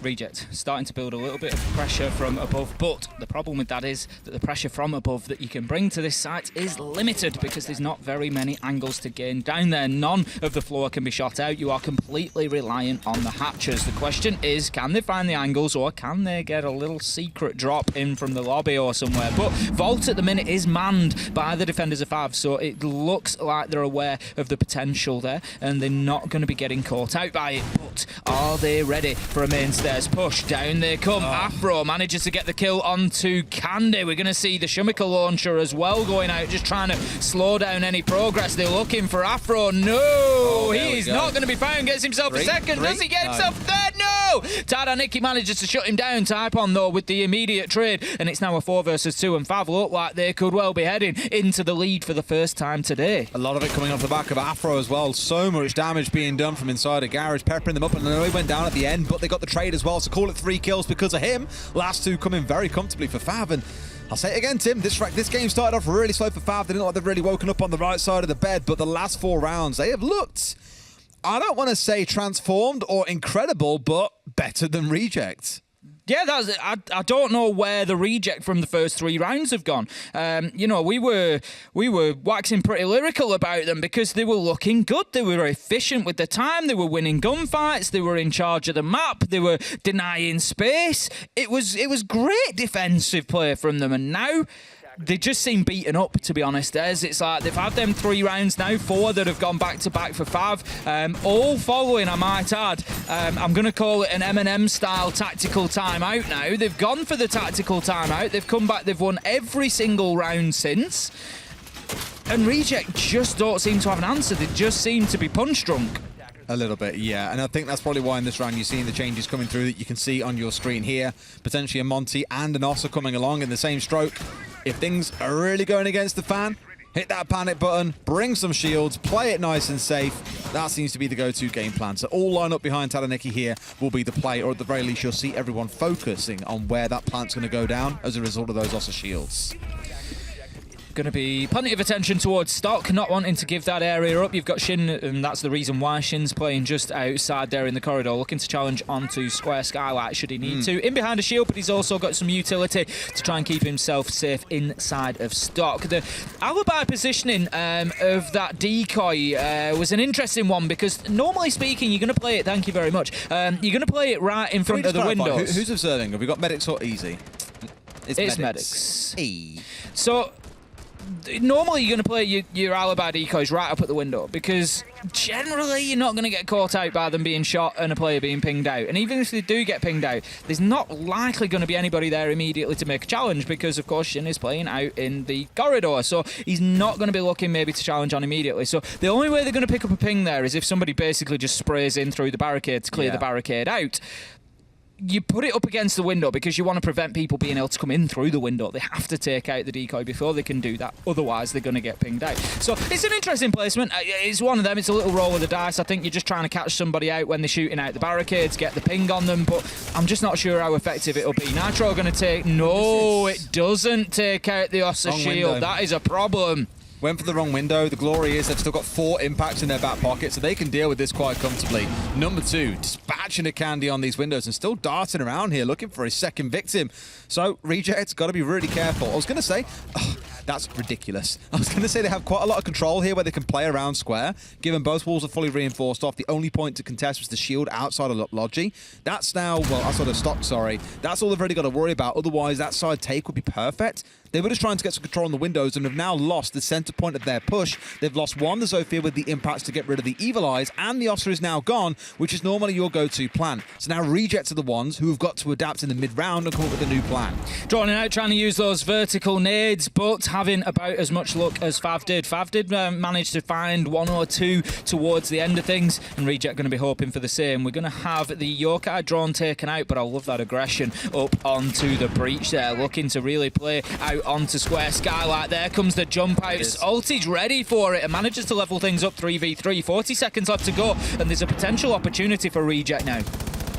Reject starting to build a little bit of pressure from above, but the problem with that is that the pressure from above that you can bring to this site is limited because there's not very many angles to gain down there. None of the floor can be shot out. You are completely reliant on the hatches. The question is, can they find the angles or can they get a little secret drop in from the lobby or somewhere? But Vault at the minute is manned by the defenders of FAV, so it looks like they're aware of the potential there and they're not going to be getting caught out by it. But are they ready for a mainstay push? Down they come. Afro manages to get the kill onto Candy. We're going to see the Shumiker launcher as well going out, just trying to slow down any progress. They're looking for Afro. No, he's not going to be found. Gets himself a second. Does he get himself third? No! Tadaniki manages to shut him down. Typon, though, with the immediate trade, and it's now a 4 versus 2, and FAV look like they could well be heading into the lead for the first time today. A lot of it coming off the back of Afro as well. So much damage being done from inside a garage, peppering them up, and I know he went down at the end, but they got the trade as well, so call it 3 kills because of him. Last 2 coming very comfortably for FAV, and I'll say it again, Tim, this game started off really slow for FAV. They didn't look like they've really woken up on the right side of the bed, but the last 4 rounds, they have looked, I don't want to say transformed or incredible, but better than Reject. Yeah, that's it. I don't know where the reject from the first 3 rounds have gone. You know, we were waxing pretty lyrical about them because they were looking good. They were efficient with the time. They were winning gunfights. They were in charge of the map. They were denying space. It was great defensive play from them, and now they just seem beaten up, to be honest. It's like they've had them 3 rounds now, 4 that have gone back-to-back for FAV, all following, I might add, I'm going to call it an M&M-style tactical timeout now. They've gone for the tactical timeout. They've come back. They've won every single round since. And Reject just don't seem to have an answer. They just seem to be punch-drunk. A little bit, yeah. And I think that's probably why in this round you're seeing the changes coming through that you can see on your screen here. Potentially a Monty and an Ossa coming along in the same stroke. If things are really going against the fan, Hit that panic button, bring some shields, play it nice and safe. That seems to be the go-to game plan. So all line up behind Talaniki here will be the play, or at the very least you'll see everyone focusing on where that plant's going to go down as a result of those Ossa shields. Going to be plenty of attention towards Stock, not wanting to give that area up. You've got Shin, and that's the reason why Shin's playing just outside there in the corridor, looking to challenge onto Square Skylight should he need to. In behind a shield, but he's also got some utility to try and keep himself safe inside of Stock. The alibi positioning of that decoy was an interesting one, because normally speaking, you're going to play it, thank you very much, you're going to play it right in front of the windows. Who's observing? Have we got medics or easy? It's medics. So normally you're going to play your alibi decoys right up at the window, because generally you're not going to get caught out by them being shot and a player being pinged out. And even if they do get pinged out, there's not likely going to be anybody there immediately to make a challenge, because of course Shin is playing out in the corridor, so he's not going to be looking maybe to challenge on immediately. So the only way they're going to pick up a ping there is if somebody basically just sprays in through the barricade to clear the barricade out. You put it up against the window because you want to prevent people being able to come in through the window. They have to take out the decoy before they can do that. Otherwise, they're going to get pinged out. So it's an interesting placement. It's one of them. It's a little roll of the dice. I think you're just trying to catch somebody out when they're shooting out the barricades, get the ping on them. But I'm just not sure how effective it'll be. Nitro going to take... No, it doesn't take out the Ossa shield. That is a problem. Went for the wrong window. The glory is they've still got 4 impacts in their back pocket, so they can deal with this quite comfortably. Number 2, dispatching a candy on these windows and still darting around here looking for his second victim. So Reject's got to be really careful. I was going to say, that's ridiculous. I was going to say they have quite a lot of control here where they can play around square. Given both walls are fully reinforced off, the only point to contest was the shield outside of Logi. That's now, well, outside of Stock, sorry. That's all they've really got to worry about. Otherwise, that side take would be perfect. They were just trying to get some control on the windows and have now lost the center point of their push. They've lost one, the Zofia with the impacts to get rid of the Evil Eyes, and the Ossa is now gone, which is normally your go-to plan. So now Rejects are the ones who have got to adapt in the mid-round and come up with a new plan. Drawing it out, trying to use those vertical nades, but having about as much luck as Fav did. Fav did manage to find 1 or 2 towards the end of things, and Reject going to be hoping for the same. We're going to have the Yokai drone taken out, but I love that aggression up onto the breach there, looking to really play out onto Square Skylight. There comes the jump out. Salty's ready for it and manages to level things up 3v3. 40 seconds left to go, and there's a potential opportunity for Reject now.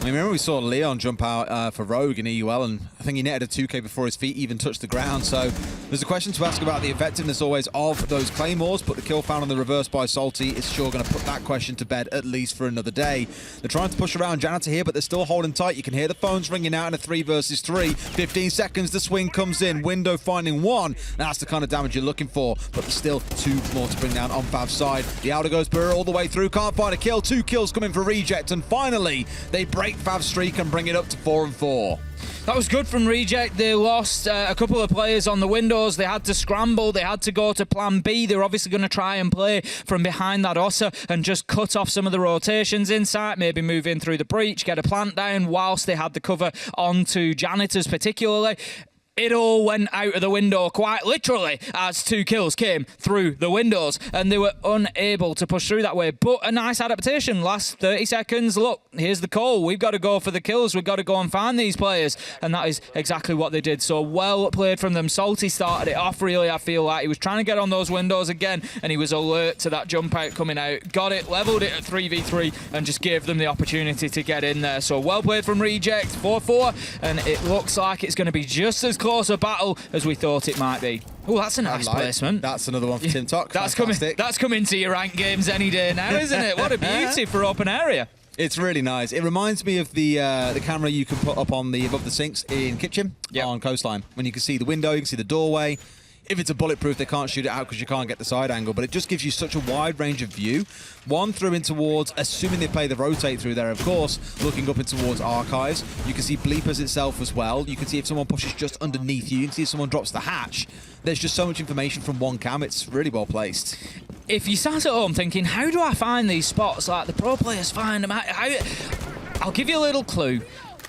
I remember we saw Leon jump out for Rogue in EUL, and I think he netted a 2k before his feet even touched the ground. So there's a question to ask about the effectiveness always of those claymores, but the kill found on the reverse by Salty is sure going to put that question to bed at least for another day. They're trying to push around Janitor here, but they're still holding tight. You can hear the phones ringing out in a 3 versus 3. 15 seconds, the swing comes in. Window finding 1. That's the kind of damage you're looking for, but there's still 2 more to bring down on Fav's side. The outer goes Burr all the way through. Can't find a kill. 2 kills coming for Reject, and finally they break Fav's streak and bring it up to 4-4. That was good from Reject. They lost a couple of players on the windows. They had to scramble. They had to go to plan B. They're obviously going to try and play from behind that Ossa and just cut off some of the rotations inside, maybe move in through the breach, get a plant down whilst they had the cover onto Janitors particularly. It all went out of the window quite literally as 2 kills came through the windows, and they were unable to push through that way. But a nice adaptation. Last 30 seconds, look, here's the call. We've got to go for the kills. We've got to go and find these players, and that is exactly what they did. So well played from them. Salty started it off, really. I feel like he was trying to get on those windows again, and he was alert to that jump out coming out. Got it, leveled it at 3v3, and just gave them the opportunity to get in there. So well played from Reject. 4-4, and it looks like it's going to be just as close a battle as we thought it might be. Oh, that's a nice placement. That's another one for Tim Tuck. That's coming to your ranked games any day now, isn't it? What a beauty for open area. It's really nice. It reminds me of the camera you can put up on the above the sinks in Kitchen on Coastline, when you can see the window, you can see the doorway. If it's a bulletproof, they can't shoot it out because you can't get the side angle, but it just gives you such a wide range of view. One through in towards, assuming they play the rotate through there, of course, looking up in towards archives. You can see bleepers itself as well. You can see if someone pushes just underneath you. You can see if someone drops the hatch. There's just so much information from one cam. It's really well placed. If you sat at home thinking, how do I find these spots like the pro players find them? I'll give you a little clue.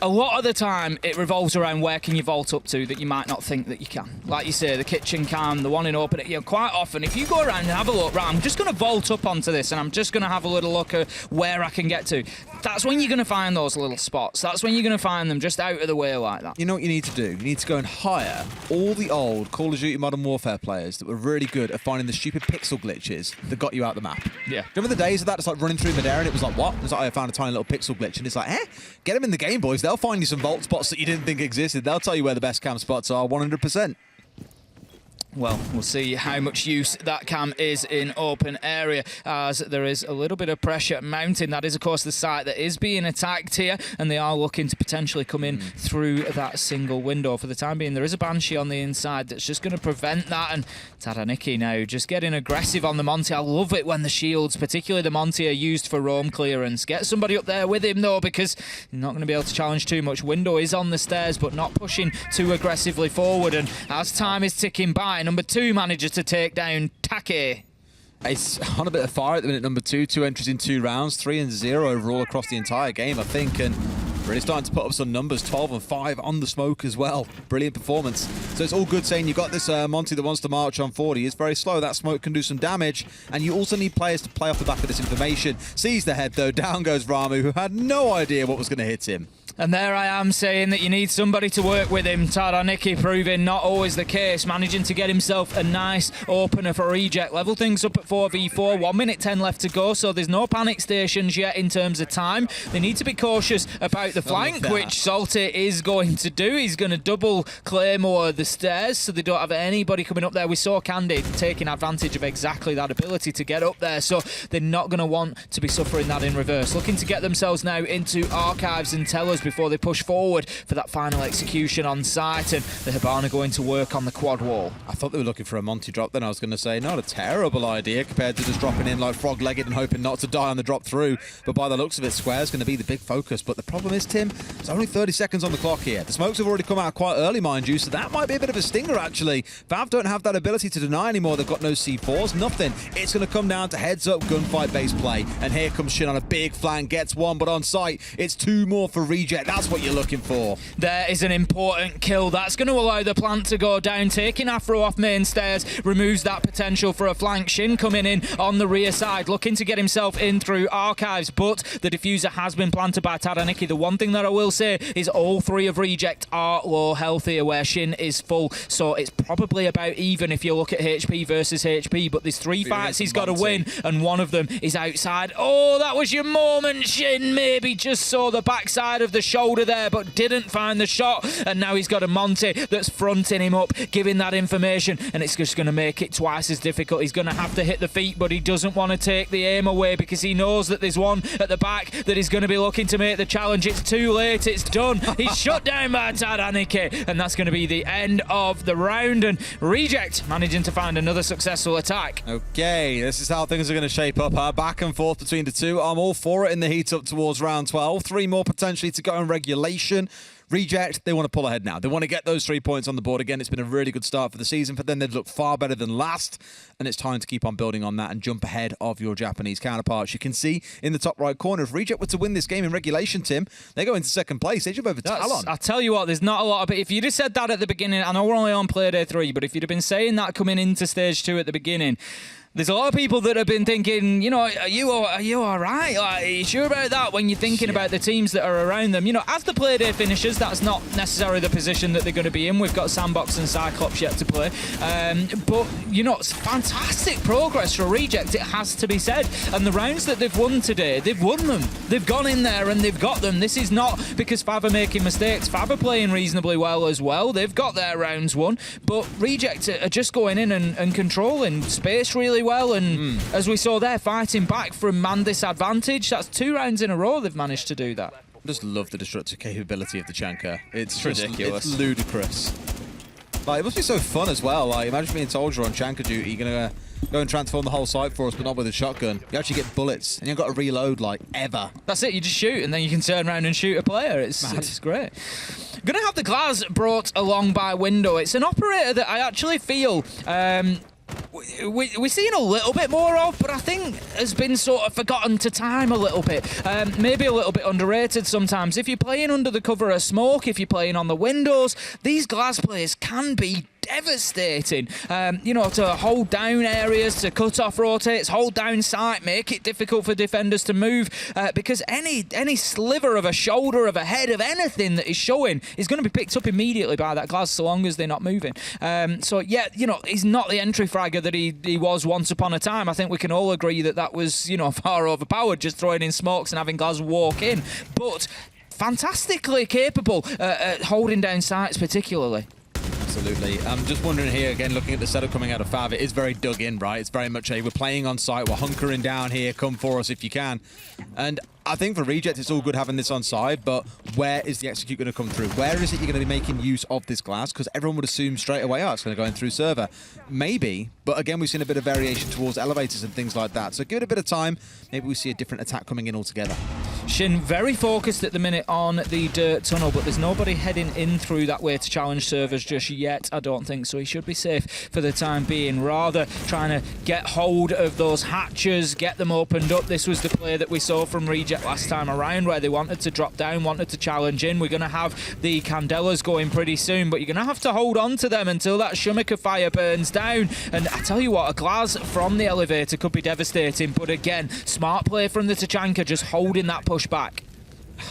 a lot of the time it revolves around where can you vault up to that you might not think that you can. Like you say, the kitchen cam, the one in open, quite often if you go around and have a look, right, I'm just going to vault up onto this and I'm just going to have a little look at where I can get to. That's when you're going to find those little spots. That's when you're going to find them just out of the way like that. You know what you need to do? You need to go and hire all the old Call of Duty Modern Warfare players that were really good at finding the stupid pixel glitches that got you out the map. Yeah. Remember the days of that? It's like running through midair and it was like, what? It's like, I found a tiny little pixel glitch and it's like, get them in the game, boys. They'll find you some vault spots that you didn't think existed. They'll tell you where the best cam spots are 100%. Well, we'll see how much use that cam is in open area, as there is a little bit of pressure mounting. That is, of course, the site that is being attacked here, and they are looking to potentially come in through that single window. For the time being, there is a Banshee on the inside that's just going to prevent that, and Taraniki now just getting aggressive on the Monty. I love it when the shields, particularly the Monty, are used for roam clearance. Get somebody up there with him, though, because you're not going to be able to challenge too much. Window is on the stairs, but not pushing too aggressively forward, and as time is ticking by, number 2 manages to take down Take. It's on a bit of fire at the minute, number 2. 2 entries in 2 rounds, 3-0 overall across the entire game, I think, and really starting to put up some numbers, 12-5 on the smoke as well. Brilliant performance. So it's all good saying you've got this Monty that wants to march on 40. It's very slow. That smoke can do some damage, and you also need players to play off the back of this information. Sees the head, though. Down goes Ramu, who had no idea what was going to hit him. And there I am saying that you need somebody to work with him. Taraniki proving not always the case, managing to get himself a nice opener for Reject. Level things up at 4v4, 1 minute 10 left to go, so there's no panic stations yet in terms of time. They need to be cautious about the flank, which Salty is going to do. He's going to double Claymore the stairs, so they don't have anybody coming up there. We saw Candid taking advantage of exactly that ability to get up there, so they're not going to want to be suffering that in reverse. Looking to get themselves now into archives and tellers before they push forward for that final execution on site, and the Hibana going to work on the quad wall. I thought they were looking for a Monty drop then. I was going to say, not a terrible idea compared to just dropping in like frog-legged and hoping not to die on the drop through, but by the looks of it, Square's going to be the big focus. But the problem is, Tim, there's only 30 seconds on the clock here. The smokes have already come out quite early, mind you, so that might be a bit of a stinger, actually. FAV don't have that ability to deny anymore. They've got no C4s, nothing. It's going to come down to heads-up gunfight-based play, and here comes Shin on a big flank, gets 1, but on site, it's 2 more for Reject. That's what you're looking for. There is an important kill. That's going to allow the plant to go down. Taking Afro off main stairs removes that potential for a flank. Shin coming in on the rear side, looking to get himself in through archives, but the diffuser has been planted by Taraniki. The one thing that I will say is all 3 of Reject are low health here, where Shin is full, so it's probably about even if you look at HP versus HP, but there's 3 fights he's got to win, and one of them is outside. Oh, that was your moment, Shin. Maybe just saw the backside of the shoulder there, but didn't find the shot, and now he's got a Monty that's fronting him up, giving that information, and it's just going to make it twice as difficult. He's going to have to hit the feet, but he doesn't want to take the aim away because he knows that there's one at the back that is going to be looking to make the challenge. It's too late. It's done. He's shut down by Taraniki, and that's going to be the end of the round, and Reject managing to find another successful attack. Okay, this is how things are going to shape up. Back and forth between the 2. I'm all for it in the heat up towards round 12. 3 more potentially to go in regulation. Reject, they want to pull ahead now. They want to get those 3 points on the board again. It's been a really good start for the season for them. They've looked far better than last, and it's time to keep on building on that and jump ahead of your Japanese counterparts. You can see in the top right corner, if Reject were to win this game in regulation, Tim, they go into second place. They jump over Talon. I tell you what, there's not a lot of it. If you'd have said that at the beginning, I know we're only on Playday 3, but if you'd have been saying that coming into stage 2 at the beginning, there's a lot of people that have been thinking, you know, are you all right? Like, are you sure about that when you're thinking about the teams that are around them? You know, as the Playday finishes, that's not necessarily the position that they're going to be in. We've got Sandbox and Cyclops yet to play. But, you know, it's fantastic progress for Reject, it has to be said. And the rounds that they've won today, they've won them. They've gone in there and they've got them. This is not because FAV are making mistakes. FAV are playing reasonably well as well. They've got their rounds won. But Reject are just going in and controlling space really well, and as we saw there, fighting back from man disadvantage. That's 2 rounds in a row they've managed to do that. I just love the destructive capability of the Chanka. It's ridiculous. It's ludicrous. Like, it must be so fun as well. Like, imagine being told you're on Chanka duty, you're gonna go and transform the whole site for us, but not with a shotgun. You actually get bullets, and you've got to reload, like, ever. That's it, you just shoot, and then you can turn around and shoot a player. It's great. Gonna have the glass brought along by Window. It's an operator that I actually feel we're seeing a little bit more of, but I think has been sort of forgotten to time a little bit. Maybe a little bit underrated sometimes. If you're playing under the cover of smoke, if you're playing on the windows, these glass players can be devastating. To hold down areas, to cut off rotates, hold down sight, make it difficult for defenders to move, because any sliver of a shoulder, of a head, of anything that is showing is going to be picked up immediately by that glass so long as they're not moving. He's not the entry fragger that he was once upon a time. I think we can all agree that was, far overpowered, just throwing in smokes and having glass walk in. But fantastically capable at holding down sights particularly. Absolutely. I'm just wondering here, again, looking at the setup coming out of FAV, it is very dug in, right? It's very much we're playing on site, we're hunkering down here, come for us if you can. And I think for Reject, it's all good having this on side, but where is the execute going to come through? Where is it you're going to be making use of this glass? Because everyone would assume straight away, it's going to go in through server. Maybe, but again, we've seen a bit of variation towards elevators and things like that. So give it a bit of time. Maybe we see a different attack coming in altogether. Shin very focused at the minute on the dirt tunnel, but there's nobody heading in through that way to challenge servers just yet, I don't think, so he should be safe for the time being. Rather trying to get hold of those hatches, get them opened up. This was the play that we saw from Reject last time around, where they wanted to drop down, wanted to challenge in. We're going to have the Candelas going pretty soon, but you're going to have to hold on to them until that Shumiker fire burns down. And I tell you what, a glass from the elevator could be devastating, but again, smart play from the Tachanka, just holding that push back.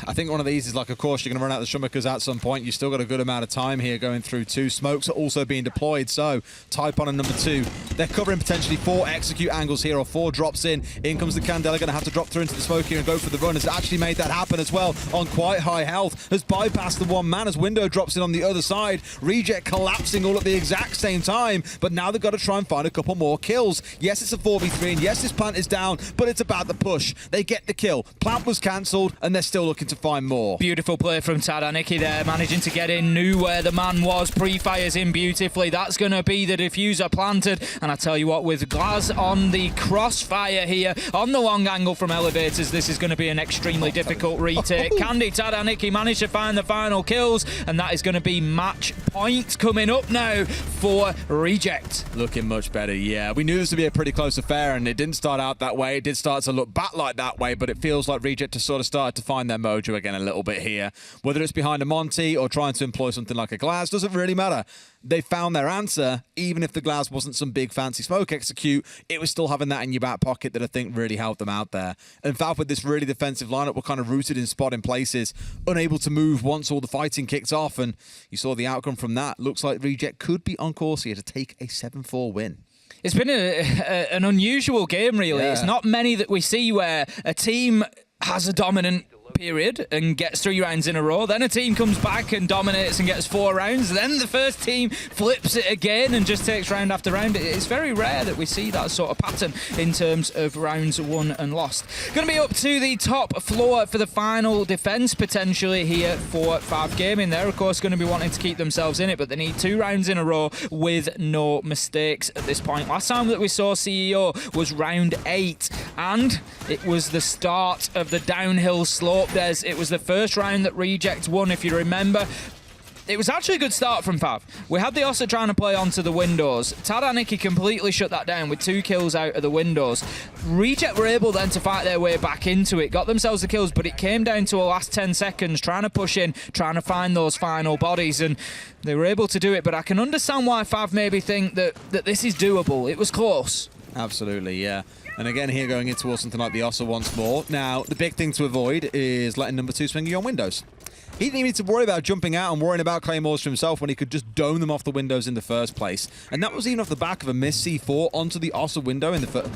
I think one of these is like, of course, you're going to run out the Shumikers at some point. You've still got a good amount of time here going through two. Smokes are also being deployed, so type on a number 2. They're covering potentially 4 execute angles here, or 4 drops in. In comes the Candela, going to have to drop through into the smoke here and go for the run. Has actually made that happen as well on quite high health. Has bypassed the one man as Window drops in on the other side. Reject collapsing all at the exact same time, but now they've got to try and find a couple more kills. Yes, it's a 4v3, and yes, this plant is down, but it's about the push. They get the kill. Plant was cancelled, and they're still looking to find more. Beautiful play from Tadaniki there, managing to get in, knew where the man was, pre-fires in beautifully. That's going to be the diffuser planted, and I tell you what, with Glaz on the crossfire here, on the long angle from elevators, this is going to be an extremely difficult retake. Candy Tadaniki managed to find the final kills, and that is going to be match point coming up now for Reject. Looking much better, yeah. We knew this would be a pretty close affair, and it didn't start out that way. It did start to look back like that way, but it feels like Reject has sort of started to find their mojo again a little bit here. Whether it's behind a Monty or trying to employ something like a Glaz, doesn't really matter. They found their answer. Even if the Glaz wasn't some big fancy smoke execute, it was still having that in your back pocket that I think really helped them out there. In fact, with this really defensive lineup, we're kind of rooted in spot in places, unable to move once all the fighting kicked off, and you saw the outcome from that. Looks like Reject could be on course here to take a 7-4 win. It's been an unusual game, really. Yeah. It's not many that we see where a team has a dominant period and gets 3 rounds in a row, then a team comes back and dominates and gets 4 rounds, then the first team flips it again and just takes round after round. It's very rare that we see that sort of pattern in terms of rounds won and lost. Going to be up to the top floor for the final defense potentially here for FAV Gaming. They're of course going to be wanting to keep themselves in it, but they need 2 rounds in a row with no mistakes at this point. Last time that we saw CEO was round 8, and it was the start of the downhill slope. It was the first round that Reject won, if you remember. It was actually a good start from FAV. We had the Ossa trying to play onto the windows. Tadaniki completely shut that down with 2 kills out of the windows. Reject were able then to fight their way back into it, got themselves the kills, but it came down to a last 10 seconds, trying to push in, trying to find those final bodies, and they were able to do it. But I can understand why FAV maybe think that this is doable. It was close. Absolutely, yeah. And again, here going in towards something like the Ossa once more. Now, the big thing to avoid is letting number 2 swing you on windows. He didn't even need to worry about jumping out and worrying about claymores for himself when he could just dome them off the windows in the first place. And that was even off the back of a missed C4 onto the Ossa window in the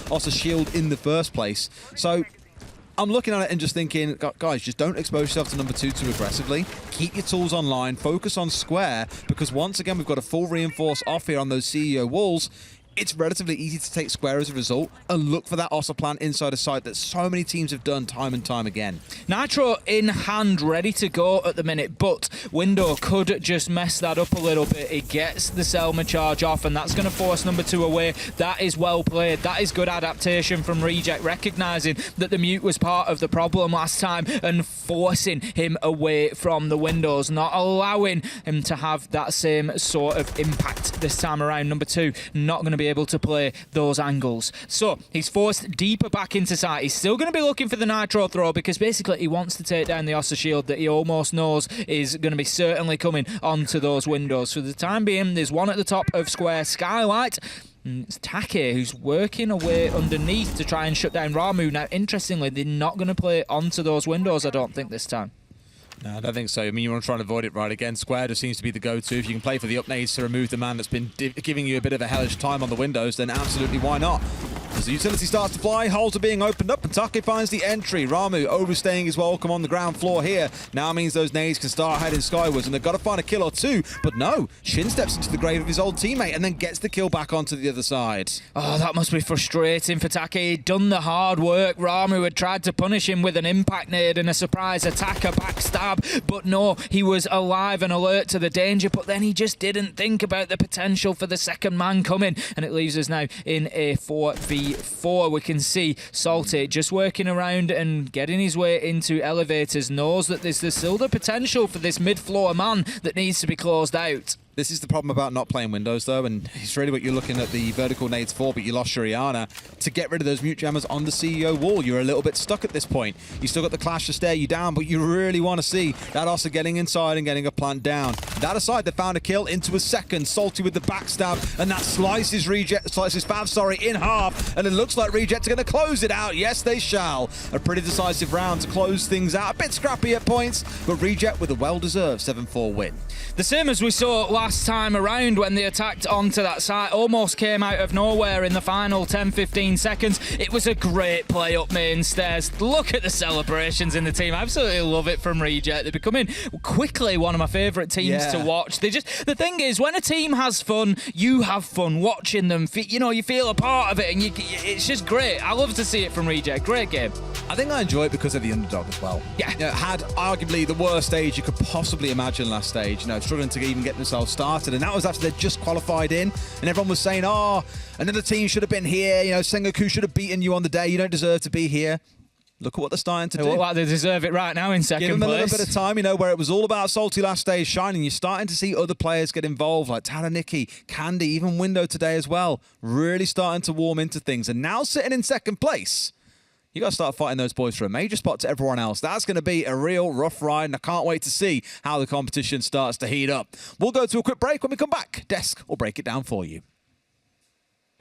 Ossa shield in the first place. So I'm looking at it and just thinking, guys, just don't expose yourself to number 2 too aggressively. Keep your tools online, focus on square, because once again, we've got a full reinforce off here on those CEO walls. It's relatively easy to take square as a result and look for that Ossa plant inside a site that so many teams have done time and time again. Nitro in hand, ready to go at the minute, but Window could just mess that up a little bit. It gets the Selma charge off, and that's going to force number 2 away. That is well played. That is good adaptation from Reject, recognising that the mute was part of the problem last time and forcing him away from the windows, not allowing him to have that same sort of impact this time around. Number 2 not going to be able to play those angles. So he's forced deeper back into site. He's still going to be looking for the nitro throw because basically he wants to take down the Ossa shield that he almost knows is going to be certainly coming onto those windows. For the time being, there's one at the top of Square Skylight. It's Take who's working away underneath to try and shut down Ramu. Now, interestingly, they're not going to play onto those windows, I don't think, this time. No, I don't think so. I mean, you want to try and avoid it right again. Square just seems to be the go-to. If you can play for the up nades to remove the man that's been giving you a bit of a hellish time on the windows, then absolutely why not? As the utility starts to fly, holes are being opened up, and Take finds the entry. Ramu overstaying his welcome on the ground floor here. Now means those nades can start heading skywards, and they've got to find a kill or two. But no, Shin steps into the grave of his old teammate and then gets the kill back onto the other side. Oh, that must be frustrating for Take. He'd done the hard work. Ramu had tried to punish him with an impact nade and a surprise attack, a backstab. But no, he was alive and alert to the danger, but then he just didn't think about the potential for the second man coming. And it leaves us now in a 4v4. We can see Salty just working around and getting his way into elevators, knows that there's still the potential for this mid-floor man that needs to be closed out. This is the problem about not playing Windows, though, and it's really what you're looking at the vertical nades for, but you lost Shuriana. To get rid of those mute jammers on the CEO wall, you're a little bit stuck at this point. You still got the Clash to stare you down, but you really want to see that Ossa getting inside and getting a plant down. That aside, they found a kill into a second. Salty with the backstab, and that slices FAV, in half, and it looks like Reject are going to close it out. Yes, they shall. A pretty decisive round to close things out. A bit scrappy at points, but Reject with a well-deserved 7-4 win. The same as we saw last time around when they attacked onto that site, almost came out of nowhere in the final 10-15 seconds. It was a great play up main stairs. Look at the celebrations in the team. I absolutely love it from Reject. They're becoming quickly one of my favourite teams to watch. The thing is, when a team has fun, you have fun watching them. You know, you feel a part of it, and it's just great. I love to see it from Reject. Great game. I think I enjoy it because of the underdog as well. Yeah. You know, had arguably the worst stage you could possibly imagine last stage, you know, struggling to even get themselves started, and that was after they'd just qualified in, and everyone was saying, oh, another team should have been here, you know, Sengoku should have beaten you on the day, you don't deserve to be here. Look at what they're starting to do. Look like they deserve it right now in second place. Give them a little bit of time, you know, where it was all about Salty last stage shining. You're starting to see other players get involved, like Taraniki, Candy, even Window today as well. Really starting to warm into things. And now sitting in second place, you got to start fighting those boys for a major spot to everyone else. That's going to be a real rough ride, and I can't wait to see how the competition starts to heat up. We'll go to a quick break. When we come back, Desk will break it down for you.